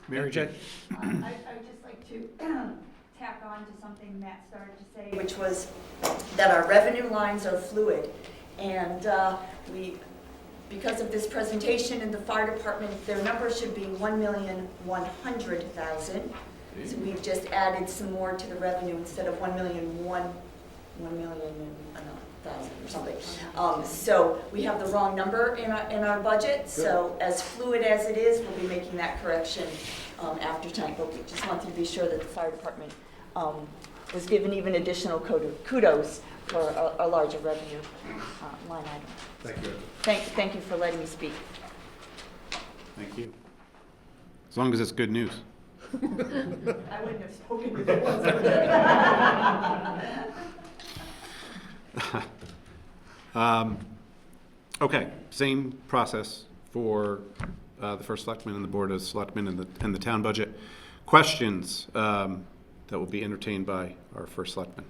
Mary Jane. I'd just like to tack on to something Matt started to say, which was that our revenue lines are fluid. And because of this presentation in the fire department, their number should be 1,100,000. So we've just added some more to the revenue instead of 1,000,000 or something. So we have the wrong number in our budget. So as fluid as it is, we'll be making that correction after tonight. But we just wanted to be sure that the fire department was given even additional kudos for a larger revenue line item. Thank you. Thank you for letting me speak. Thank you. As long as it's good news. I wouldn't have spoken if it wasn't. Okay, same process for the first selectman and the board of selectmen and the town budget. Questions that will be entertained by our first selectman.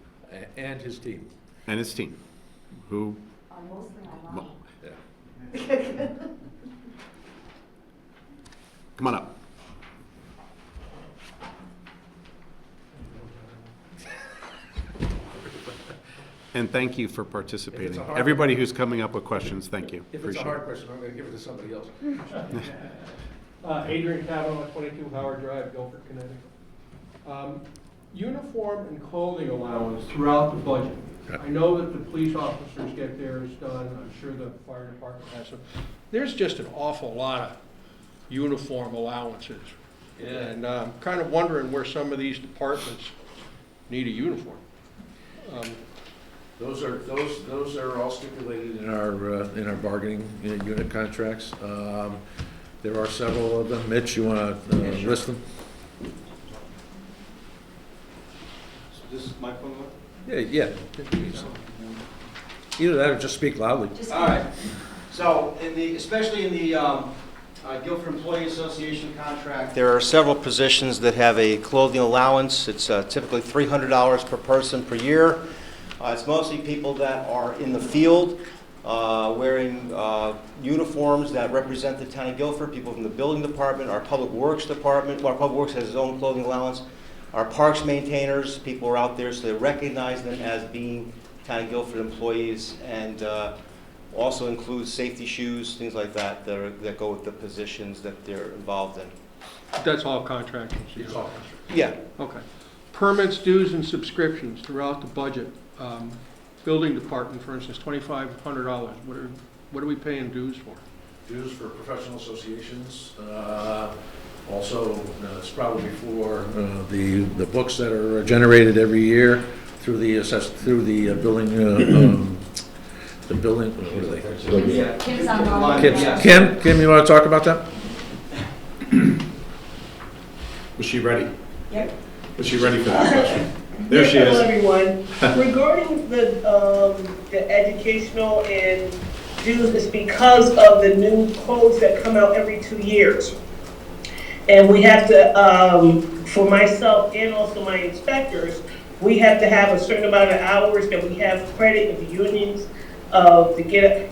And his team. And his team, who... Mostly online. Yeah. Come on up. And thank you for participating. Everybody who's coming up with questions, thank you. If it's a hard question, I'm going to give it to somebody else. Adrian Kavanaugh, 22 Howard Drive, Guilford, Connecticut. Uniform and clothing allowance throughout the budget. I know that the police officers get theirs done. I'm sure the fire department has some. There's just an awful lot of uniform allowances. And I'm kind of wondering where some of these departments need a uniform. Those are all stipulated in our bargaining unit contracts. There are several of them. Mitch, you want to list them? This is my phone number? Yeah. Either that or just speak loudly. All right. So, especially in the Guilford Employee Association contract, there are several positions that have a clothing allowance. It's typically $300 per person per year. It's mostly people that are in the field wearing uniforms that represent the town of Guilford, people from the building department, our public works department. Our public works has its own clothing allowance. Our parks maintainers, people are out there, so they recognize them as being town of Guilford employees, and also includes safety shoes, things like that, that go with the positions that they're involved in. That's all contractors? It's all contractors. Yeah. Okay. Permits, dues, and subscriptions throughout the budget. Building department, for instance, $2,500. What are we paying dues for? Dues for professional associations. Also, it's probably for the books that are generated every year through the building. The building. What are they? Kim's online. Kim, you want to talk about that? Was she ready? Yep. Was she ready for that question? There she is. Hello, everyone. Regarding the educational and dues, it's because of the new codes that come out every 2 years. And we have to, for myself and also my inspectors, we have to have a certain amount of hours that we have credit in the unions to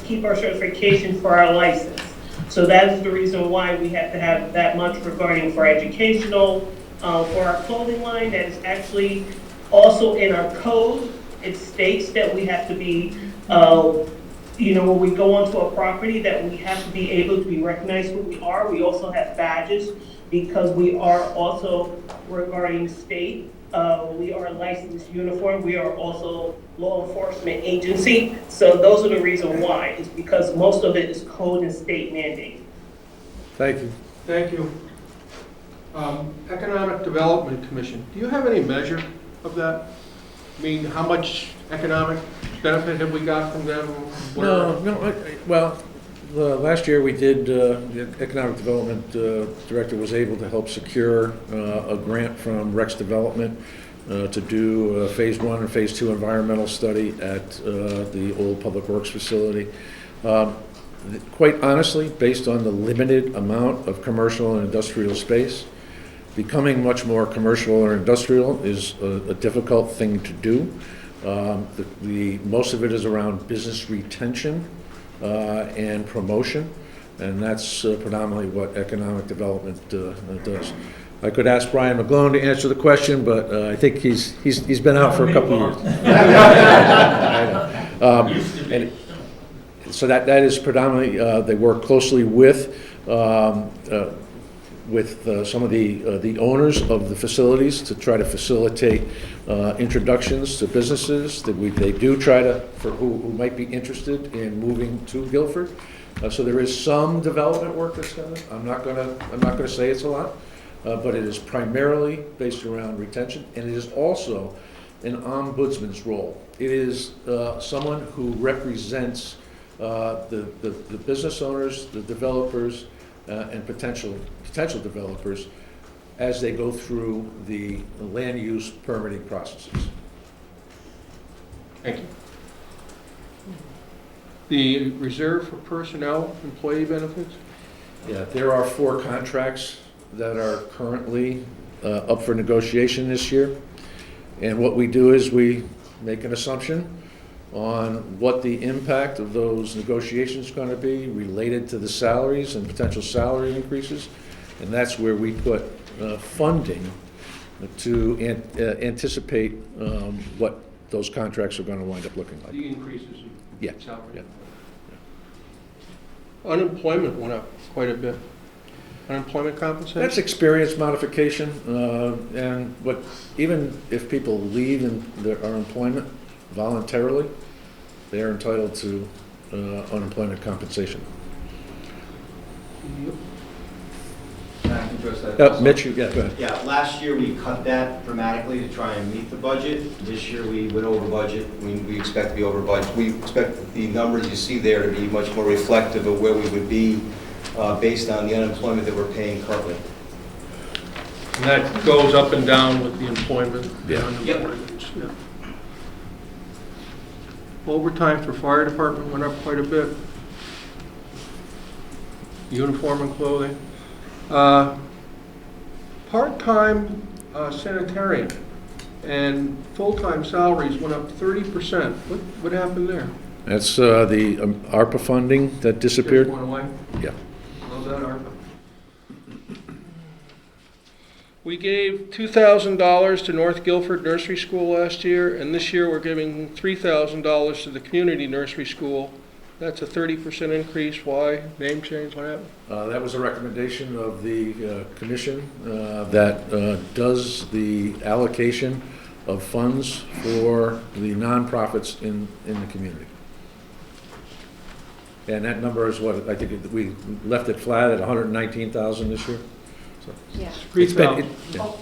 keep our certification for our license. So that is the reason why we have to have that much regarding for educational. For our clothing line, that is actually also in our code. It states that we have to be, when we go onto a property, that we have to be able to be recognized who we are. We also have badges because we are also regarding state. We are a licensed uniform. We are also law enforcement agency. So those are the reasons why. It's because most of it is code and state mandate. Thank you. Thank you. Economic Development Commission, do you have any measure of that? I mean, how much economic benefit have we got from them? Last year we did, the Economic Development Director was able to help secure a grant from Rex Development to do a Phase 1 and Phase 2 environmental study at the old Public Works facility. Quite honestly, based on the limited amount of commercial and industrial space, becoming much more commercial or industrial is a difficult thing to do. Most of it is around business retention and promotion, and that's predominantly what economic development does. I could ask Brian McGlone to answer the question, but I think he's been out for a couple of years. And so that is predominantly, they work closely with some of the owners of the facilities to try to facilitate introductions to businesses that they do try to, for who might be interested in moving to Guilford. So there is some development work that's done. I'm not gonna say it's a lot, but it is primarily based around retention, and it is also an ombudsman's role. It is someone who represents the business owners, the developers, and potential developers as they go through the land use permitting processes. Thank you. The reserve for personnel, employee benefits? Yeah, there are 4 contracts that are currently up for negotiation this year. And what we do is we make an assumption on what the impact of those negotiations is going to be related to the salaries and potential salary increases. And that's where we put funding to anticipate what those contracts are going to wind up looking like. The increases in Yeah. salary? Yeah. Unemployment went up quite a bit. Unemployment compensation? That's experience modification, but even if people leave in their employment voluntarily, they are entitled to unemployment compensation. Can I address that? Mitch, go ahead. Yeah, last year we cut that dramatically to try and meet the budget. This year we went over budget. We expect to be over budget. We expect the numbers you see there to be much more reflective of where we would be based on the unemployment that we're paying currently. And that goes up and down with the employment. Yeah. Unemployment, yeah. Overtime for fire department went up quite a bit. Uniform and clothing. Part-time sanitarian and full-time salaries went up 30%. What happened there? That's the ARPA funding that disappeared. Just went away? Yeah. Love that ARPA. We gave $2,000 to North Guilford Nursery School last year, and this year we're giving $3,000 to the community nursery school. That's a 30% increase. Why? Name change? What happened? That was a recommendation of the commission that does the allocation of funds for the nonprofits in the community. And that number is what, I think we left it flat at 119,000 this year. So Yeah. it's been,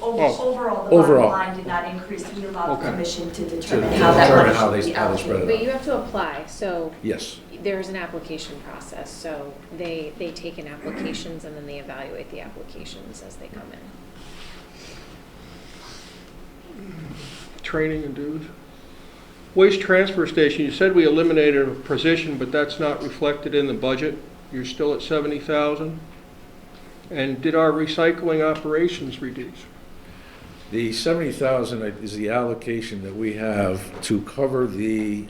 Overall, the Overall. bottom line did not increase. We allowed the Okay. commission to to determine determine how that money how should they be spread allocated. it But out. you have to apply, so Yes. there's an application process. So they take in applications and then they evaluate the applications as they come in. Training and dues. Waste transfer station, you said we eliminated a position, but that's not reflected in the budget. You're still at 70,000? And did our recycling operations reduce? The 70,000 is the allocation that we have to cover the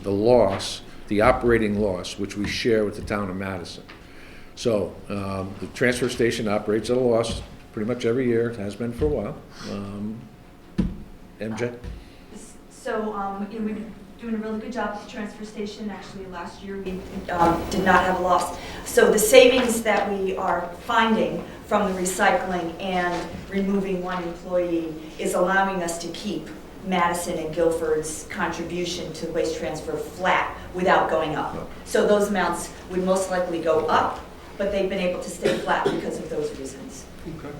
loss, the operating loss, which we share with the town of Madison. So the transfer station operates at a loss pretty much every year. It has been for a while. MJ? So, we've been doing a really good job at the transfer station. Actually, last year we did not have a loss. So the savings that we are finding from the recycling and removing one employee is allowing us to keep Madison and Guilford's contribution to waste transfer flat without going up. So those amounts would most likely go up, but they've been able to stay flat because of those reasons. Okay.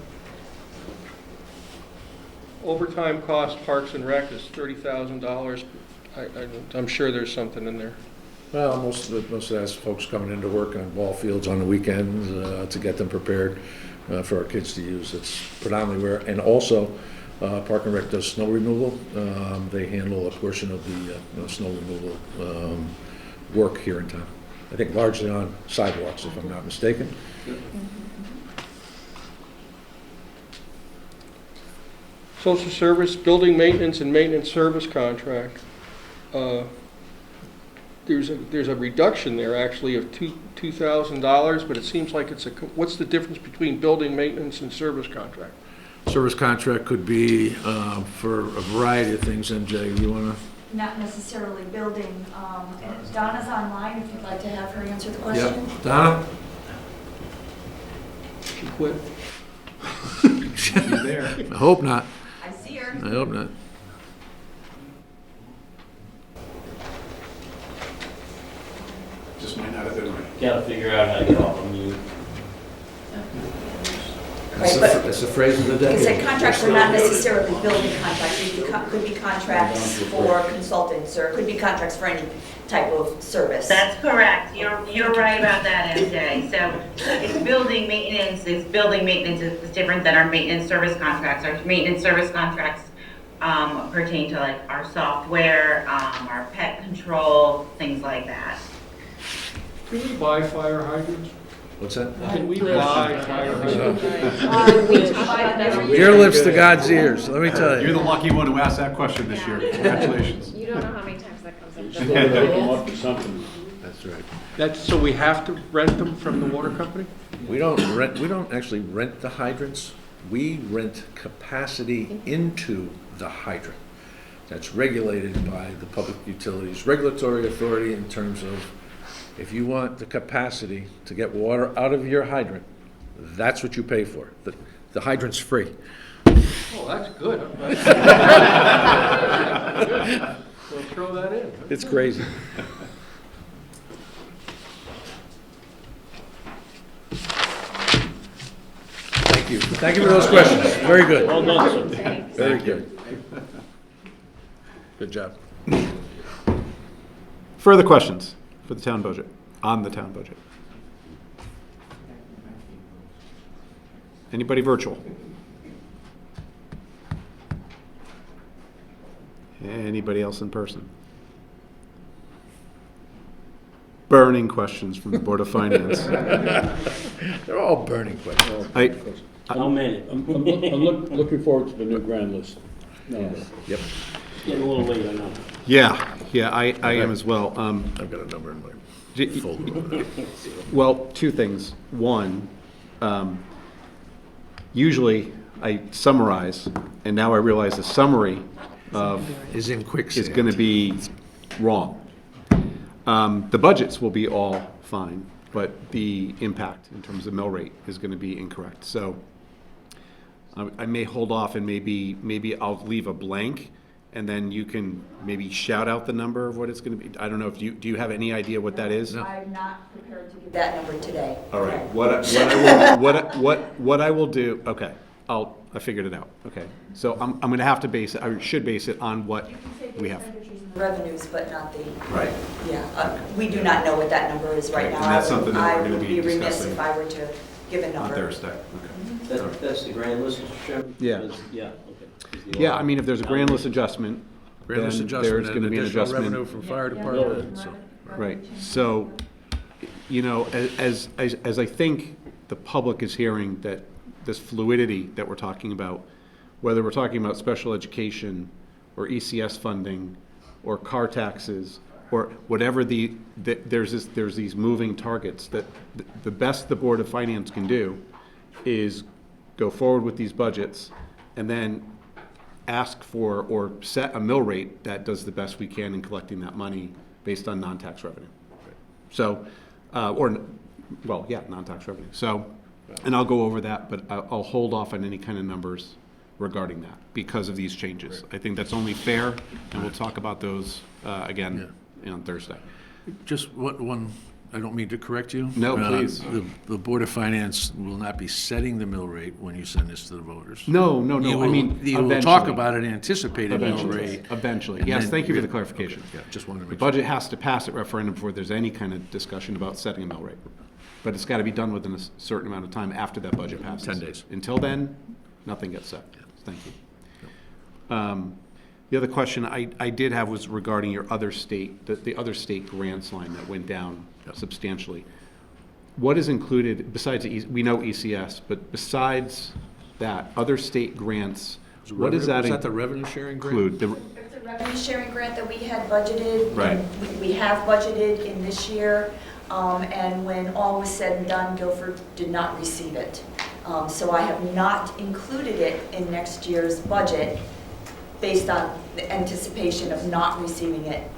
Overtime cost, Parks and Rec is $30,000. I'm sure there's something in there. Well, most of that's folks coming into work on ball fields on the weekends to get them prepared for our kids to use. It's predominantly where, and also Park and Rec does snow removal. They handle a portion of the snow removal work here in town. I think largely on sidewalks, if I'm not mistaken. Social service, building maintenance and maintenance service contract. There's a reduction there actually of $2,000, but it seems like it's what's the difference between building maintenance and service contract? Service contract could be for a variety of things, MJ. You want to? Not necessarily building. And Donna's online, if you'd like to have her answer the question. Yep. Donna? She quit. I hope not. I see her. I hope not. Just might not have been right. Gotta figure out how to get off of mute. Right, but That's the phrase of the like I decade. said, contracts are not necessarily building contracts. It could be contracts for consultants, or it could be contracts for any type of service. That's correct. You're right about that, MJ. So it's building maintenance is different than our maintenance service contracts. Our maintenance service contracts pertain to like our software, our pet control, things like that. Can we buy fire hydrants? What's that? Can we buy fire hydrants? Your lips to God's ears, let me tell You're you. the lucky one who asked that question this year. Congratulations. You don't know how many times that comes up. Still gotta come up with something. That's right. That's, so we have to rent them from the water company? We don't actually rent the hydrants. We rent capacity into the hydrant. That's regulated by the Public Utilities Regulatory Authority in terms of if you want the capacity to get water out of your hydrant, that's what you pay for. The hydrant's free. Oh, that's good. We'll throw that in. It's crazy. Thank you. Thank you for those questions. Very good. Well done, sir. Very good. Good job. Further questions for the town budget, on the town budget? Anybody virtual? Anybody else in person? Burning questions from the Board of Finance. They're all burning questions. How many? I'm looking forward to the new grand list. No, Yep. Getting a little late, I know. Yeah, I am as well. I've got a number in my folder. Well, two things. One, usually I summarize, and now I realize the summary Is in quicksand. is going to be wrong. The budgets will be all fine, but the impact in terms of mill rate is going to be incorrect. So I may hold off and maybe I'll leave a blank, and then you can maybe shout out the number of what it's going to be. I don't know if do you have any idea what that is? I'm not prepared to give that number today. All right. Okay. What I will do? Okay, I figured it out. Okay, so I'm going to have to base it. I should base it on what we have. Revenues, but not the. Right. Yeah, we do not know what that number is right Right, now. and that's something that we're I gonna would be be remiss discussing if I were to give a number. On Thursday. Okay. That's the grand list, Mr. Chairman? Yeah. Yeah, okay. Is the Yeah, I mean, if there's a grand list adjustment, Grand list then adjustment there's and going to be an additional adjustment. revenue from fire department. So. Right, so, you know, as I think the public is hearing that this fluidity that we're talking about, whether we're talking about special education or ECS funding or car taxes or whatever there's these moving targets, that the best the Board of Finance can do is go forward with these budgets and then ask for or set a mill rate that does the best we can in collecting that money based on non-tax revenue. So, non-tax revenue. So, and I'll go over that, but I'll hold off on any kind of numbers regarding that because of these changes. I think that's only fair, and we'll talk about those again on Thursday. Just one, I don't mean to correct you. No, please. The Board of Finance will not be setting the mill rate when you send this to the voters. No. You I mean, you will talk eventually. about an anticipated mill rate. Eventually. and Yes, then- thank you for the clarification. Okay, yeah, just wanted to The make budget has to pass at referendum before there's any kind of discussion about setting a mill rate. But it's got to be done within a certain amount of time after that budget passes. 10 days. Until then, nothing gets set. Thank you. The other question I did have was regarding your other state, the other state grants line that went down substantially. What is included besides, we know ECS, but besides that, other state grants, what does that Was that the revenue sharing grant? include? It's a revenue sharing grant that we had budgeted. Right. and We have budgeted in this year, and when all was said and done, Guilford did not receive it. So I have not included it in next year's budget based on the anticipation of not receiving it.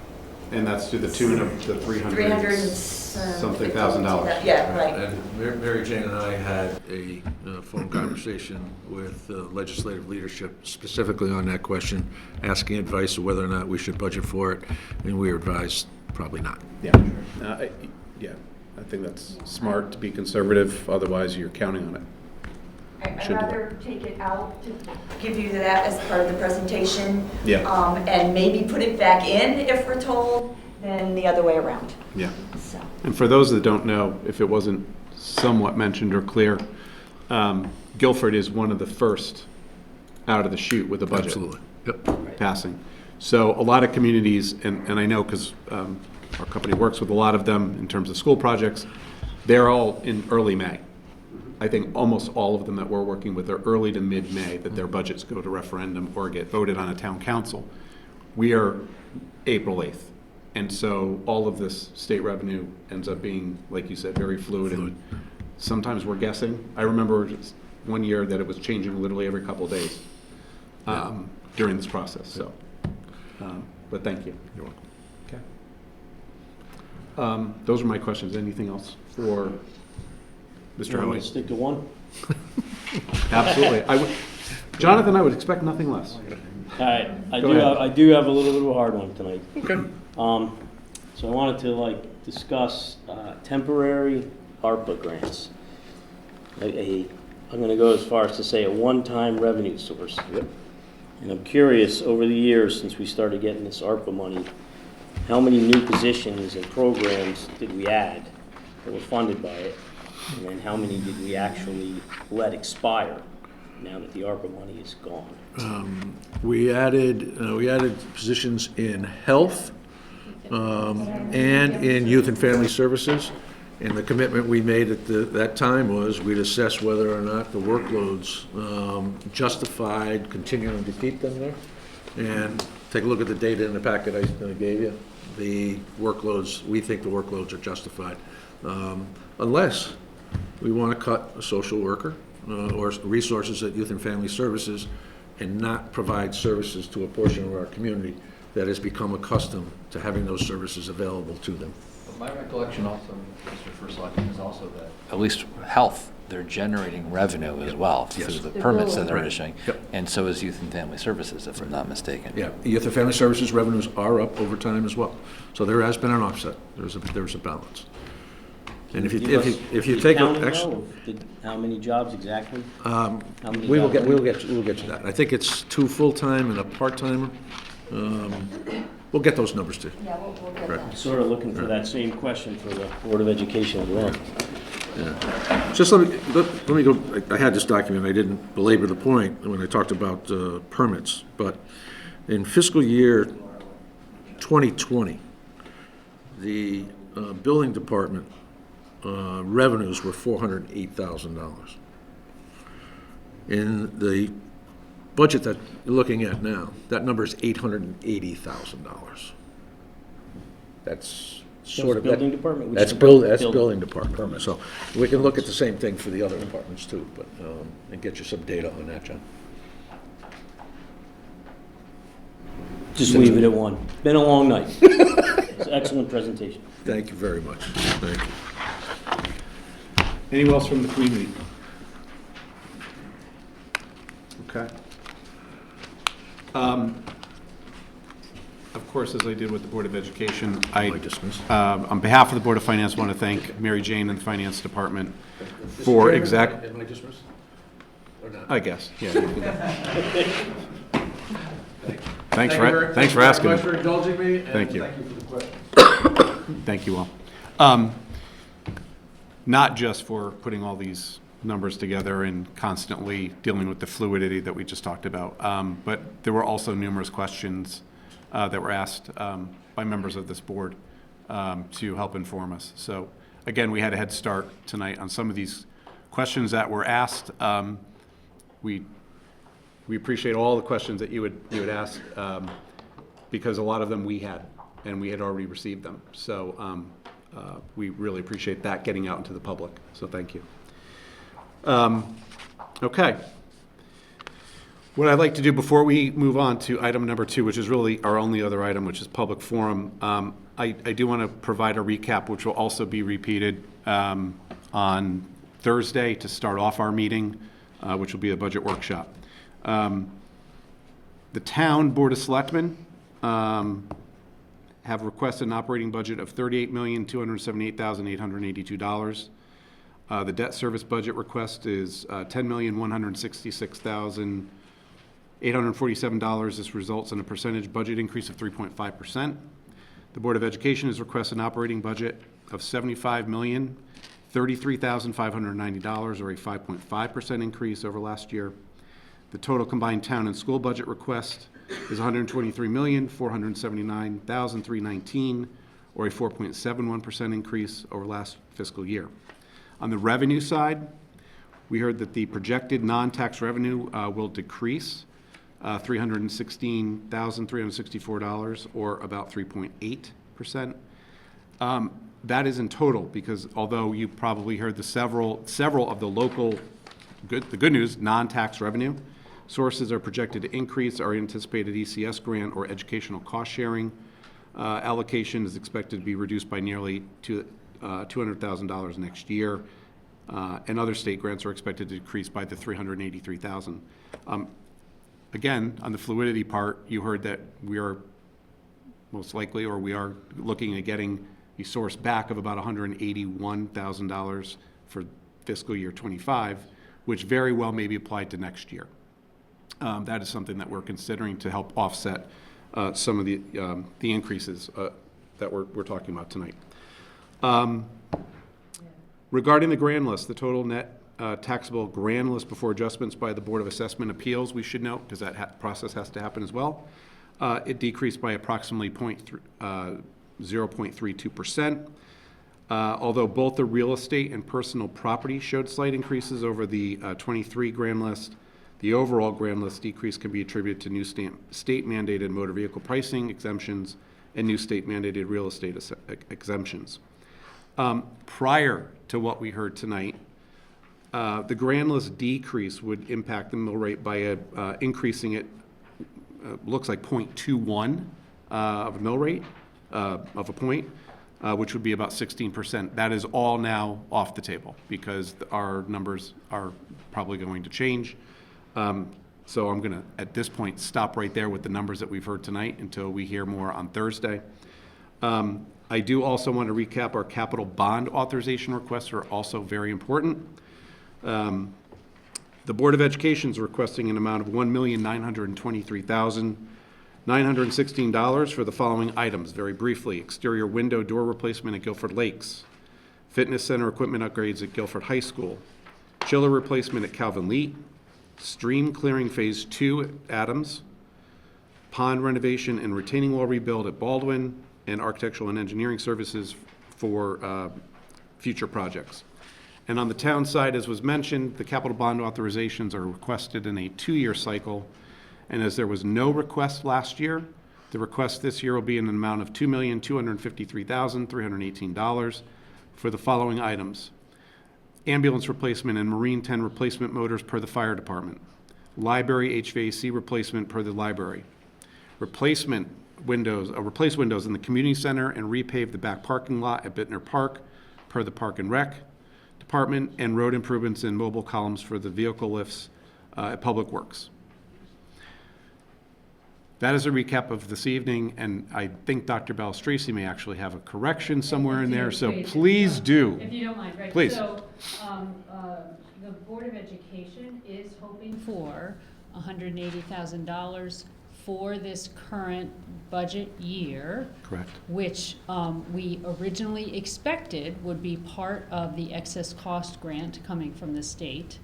And that's to the tune of the 300 something thousand dollars. Yeah, right. And Mary Jane and I had a phone conversation with legislative leadership specifically on that question, asking advice of whether or not we should budget for it, and we were advised probably not. Yeah. Yeah, I think that's smart to be conservative, otherwise you're counting on it. I'd Should do rather take it out to give you that as part of the presentation. Yeah. And maybe put it back in if we're told, than the other way around. Yeah. So. And for those that don't know, if it wasn't somewhat mentioned or clear, Guilford is one of the first out of the chute with a budget. Absolutely. Yep. Passing. So a lot of communities, and I know because our company works with a lot of them in terms of school projects, they're all in early May. I think almost all of them that we're working with are early to mid-May that their budgets go to referendum or get voted on a town council. We are April 8th. And so all of this state revenue ends up being, like you said, very fluid. And sometimes we're guessing. I remember just one year that it was changing literally every couple of days during this process. So, but thank you. You're welcome. Okay. Those are my questions. Anything else for Mr. Hoey? Stick to one. Absolutely. Jonathan, I would expect nothing less. All right, I Go ahead. I do have a little bit of a hard one tonight. Okay. So I wanted to discuss temporary ARPA grants. I'm going to go as far as to say a one-time revenue source. Yep. And I'm curious, over the years since we started getting this ARPA money, how many new positions and programs did we add that were funded by it? And then how many did we actually let expire now that the ARPA money is gone? We added positions in health and in youth and family services. And the commitment we made at that time was we'd assess whether or not the workloads justified continuing to keep them there. And take a look at the data in the packet I gave you. The workloads, we think the workloads are justified. Unless we want to cut a social worker or resources at Youth and Family Services and not provide services to a portion of our community that has become accustomed to having those services available to them. My recollection also, Mr. First Selectman, is also that at least health, they're generating revenue as well through the permits that they're issuing. Yep. And so is Youth and Family Services, if I'm not mistaken. Yeah, Youth and Family Services revenues are up over time as well. So there has been an offset. There's a balance. And if you take how many jobs exactly? We'll get to that. I think it's 2 full-time and a part-timer. We'll get those numbers too. Yeah, we'll get that. Sort of looking for that same question for the Board of Education as well. Yeah. Just let me go, I had this document, I didn't belabor the point when I talked about permits, but in fiscal year 2020, the building department revenues were $408,000. In the budget that you're looking at now, that number is $880,000. That's sort of building department? That's building department. So we can look at the same thing for the other departments too, but and get you some data on that, John. Just leave it at one. Been a long night. It's an excellent presentation. Thank you very much. Thank you. Anyone else from the community? Okay. Of course, as I did with the Board of Education, on behalf of the Board of Finance, want to thank Mary Jane and the Finance Department for Am I dismissed? Or not? I guess, yeah. Thanks for asking. Thanks for indulging me. And Thank you. Thank you for the question. Thank you all. Not just for putting all these numbers together and constantly dealing with the fluidity that we just talked about, but there were also numerous questions that were asked by members of this board to help inform us. So again, we had a head start tonight on some of these questions that were asked. We appreciate all the questions that you would ask because a lot of them we had, and we had already received them. So we really appreciate that getting out into the public. So thank you. Okay. What I'd like to do before we move on to item number 2, which is really our only other item, which is public forum, I do want to provide a recap, which will also be repeated on Thursday to start off our meeting, which will be a budget workshop. The town Board of Selectmen have requested an operating budget of $38,278,882. The debt service budget request is $10,166,847. This results in a percentage budget increase of 3.5%. The Board of Education has requested an operating budget of $75,033,590, or a 5.5% increase over last year. The total combined town and school budget request is $123,479,319, or a 4.71% increase over last fiscal year. On the revenue side, we heard that the projected non-tax revenue will decrease $316,364, or about 3.8%. That is in total, because although you probably heard the several of the local, the good news, non-tax revenue sources are projected to increase. Our anticipated ECS grant or educational cost sharing allocation is expected to be reduced by nearly $200,000 next year, and other state grants are expected to decrease by the $383,000. Again, on the fluidity part, you heard that we are most likely, or we are looking at getting a source back of about $181,000 for fiscal year 25, which very well may be applied to next year. That is something that we're considering to help offset some of the increases that we're talking about tonight. Regarding the grand list, the total net taxable grand list before adjustments by the Board of Assessment Appeals, we should note, because that process has to happen as well, it decreased by approximately 0.32%. Although both the real estate and personal property showed slight increases over the 23 grand list, the overall grand list decrease can be attributed to new state-mandated motor vehicle pricing exemptions and new state-mandated real estate exemptions. Prior to what we heard tonight, the grand list decrease would impact the mill rate by increasing it, looks like 0.21 of a mill rate of a point, which would be about 16%. That is all now off the table because our numbers are probably going to change. So I'm going to, at this point, stop right there with the numbers that we've heard tonight until we hear more on Thursday. I do also want to recap our capital bond authorization requests are also very important. The Board of Education is requesting an amount of $1,923,916 for the following items. Very briefly: exterior window door replacement at Guilford Lakes, fitness center equipment upgrades at Guilford High School, chiller replacement at Calvin Lee, stream clearing phase 2 at Adams, pond renovation and retaining wall rebuild at Baldwin, and architectural and engineering services for future projects. And on the town side, as was mentioned, the capital bond authorizations are requested in a 2-year cycle. And as there was no request last year, the request this year will be in an amount of $2,253,318 for the following items: ambulance replacement and Marine 10 replacement motors per the fire department, library HVAC replacement per the library, replace windows in the community center and repave the back parking lot at Bittner Park per the Park and Rec department, and road improvements in mobile columns for the vehicle lifts at Public Works. That is a recap of this evening, and I think Dr. Balistraci may actually have a correction somewhere in there, so please do. If you don't mind, right? Please. So, the Board of Education is hoping for $180,000 for this current budget year. Correct. Which we originally expected would be part of the excess cost grant coming from the state.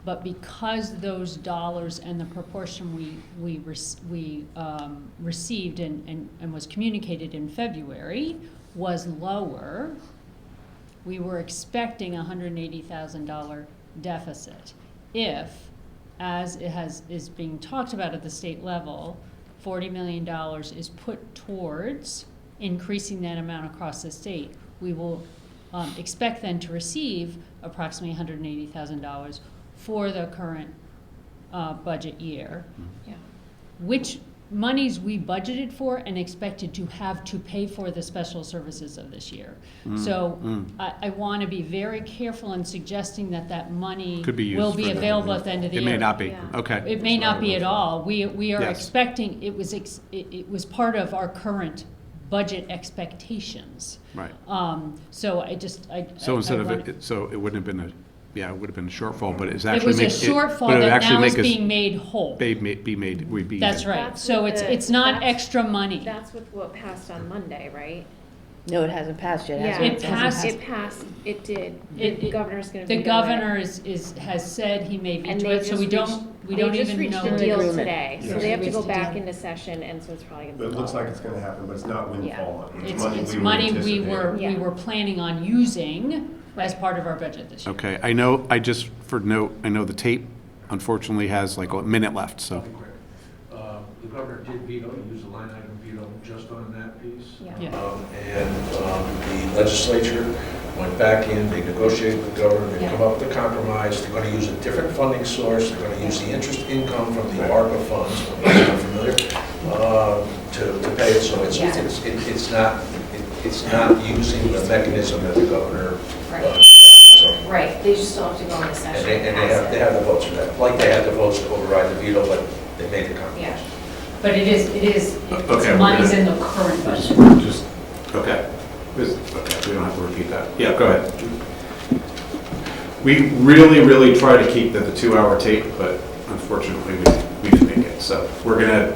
But because those dollars and the proportion we received and was communicated in February was lower, we were expecting a $180,000 deficit. If, as is being talked about at the state level, $40 million is put towards increasing that amount across the state, we will expect then to receive approximately $180,000 for the current budget year. Yeah. Which monies we budgeted for and expected to have to pay for the special services of this year. So I want to be very careful in suggesting that that money Could be used will be for that. available at the end of the It year. may not be, Yeah. okay. It may not be at all. We are Yes. expecting, it was part of our current budget expectations. Right. So I just, So I instead of, want- so it wouldn't have been a, yeah, it would have been a shortfall, but it's It actually was a make. shortfall but it would that actually now is make us being made whole. Be made, we'd be. That's even. right. That's So what it's not that's- extra money. That's with what passed on Monday, right? No, it hasn't passed yet, has Yeah, it? It passed. It did. It- The governor's gonna veto The it. governor has said he may And veto they it, so just we don't just even reached know. a deal agreement. today, so Yes. they have to Reached go a back deal. into session, and so it's probably gonna be. It looks like it's gonna happen, but it's not windfall. It's money we were Yeah. planning on using as part of our budget this year. Okay, I know, I just, for note, I know the tape unfortunately has like a minute left, so. The governor did veto, use a line item veto just on that piece. Yeah. Yeah. And the legislature went back in, they negotiated with the governor, they come up with a compromise, they're gonna use a different funding source, they're gonna use the interest income from the ARPA funds, if you're familiar, to pay it, so it's not using the mechanism that the governor. Right. So, Right, they just still have to go into and session. they have the votes for that, like they had the votes to override the veto, but they made the compromise. Yeah. But it's Okay, we're money's gonna- in the current budget. Just, okay. Okay, we don't have to repeat that. Yeah, go ahead. We really try to keep the 2-hour tape, but unfortunately, we didn't make it. So we're gonna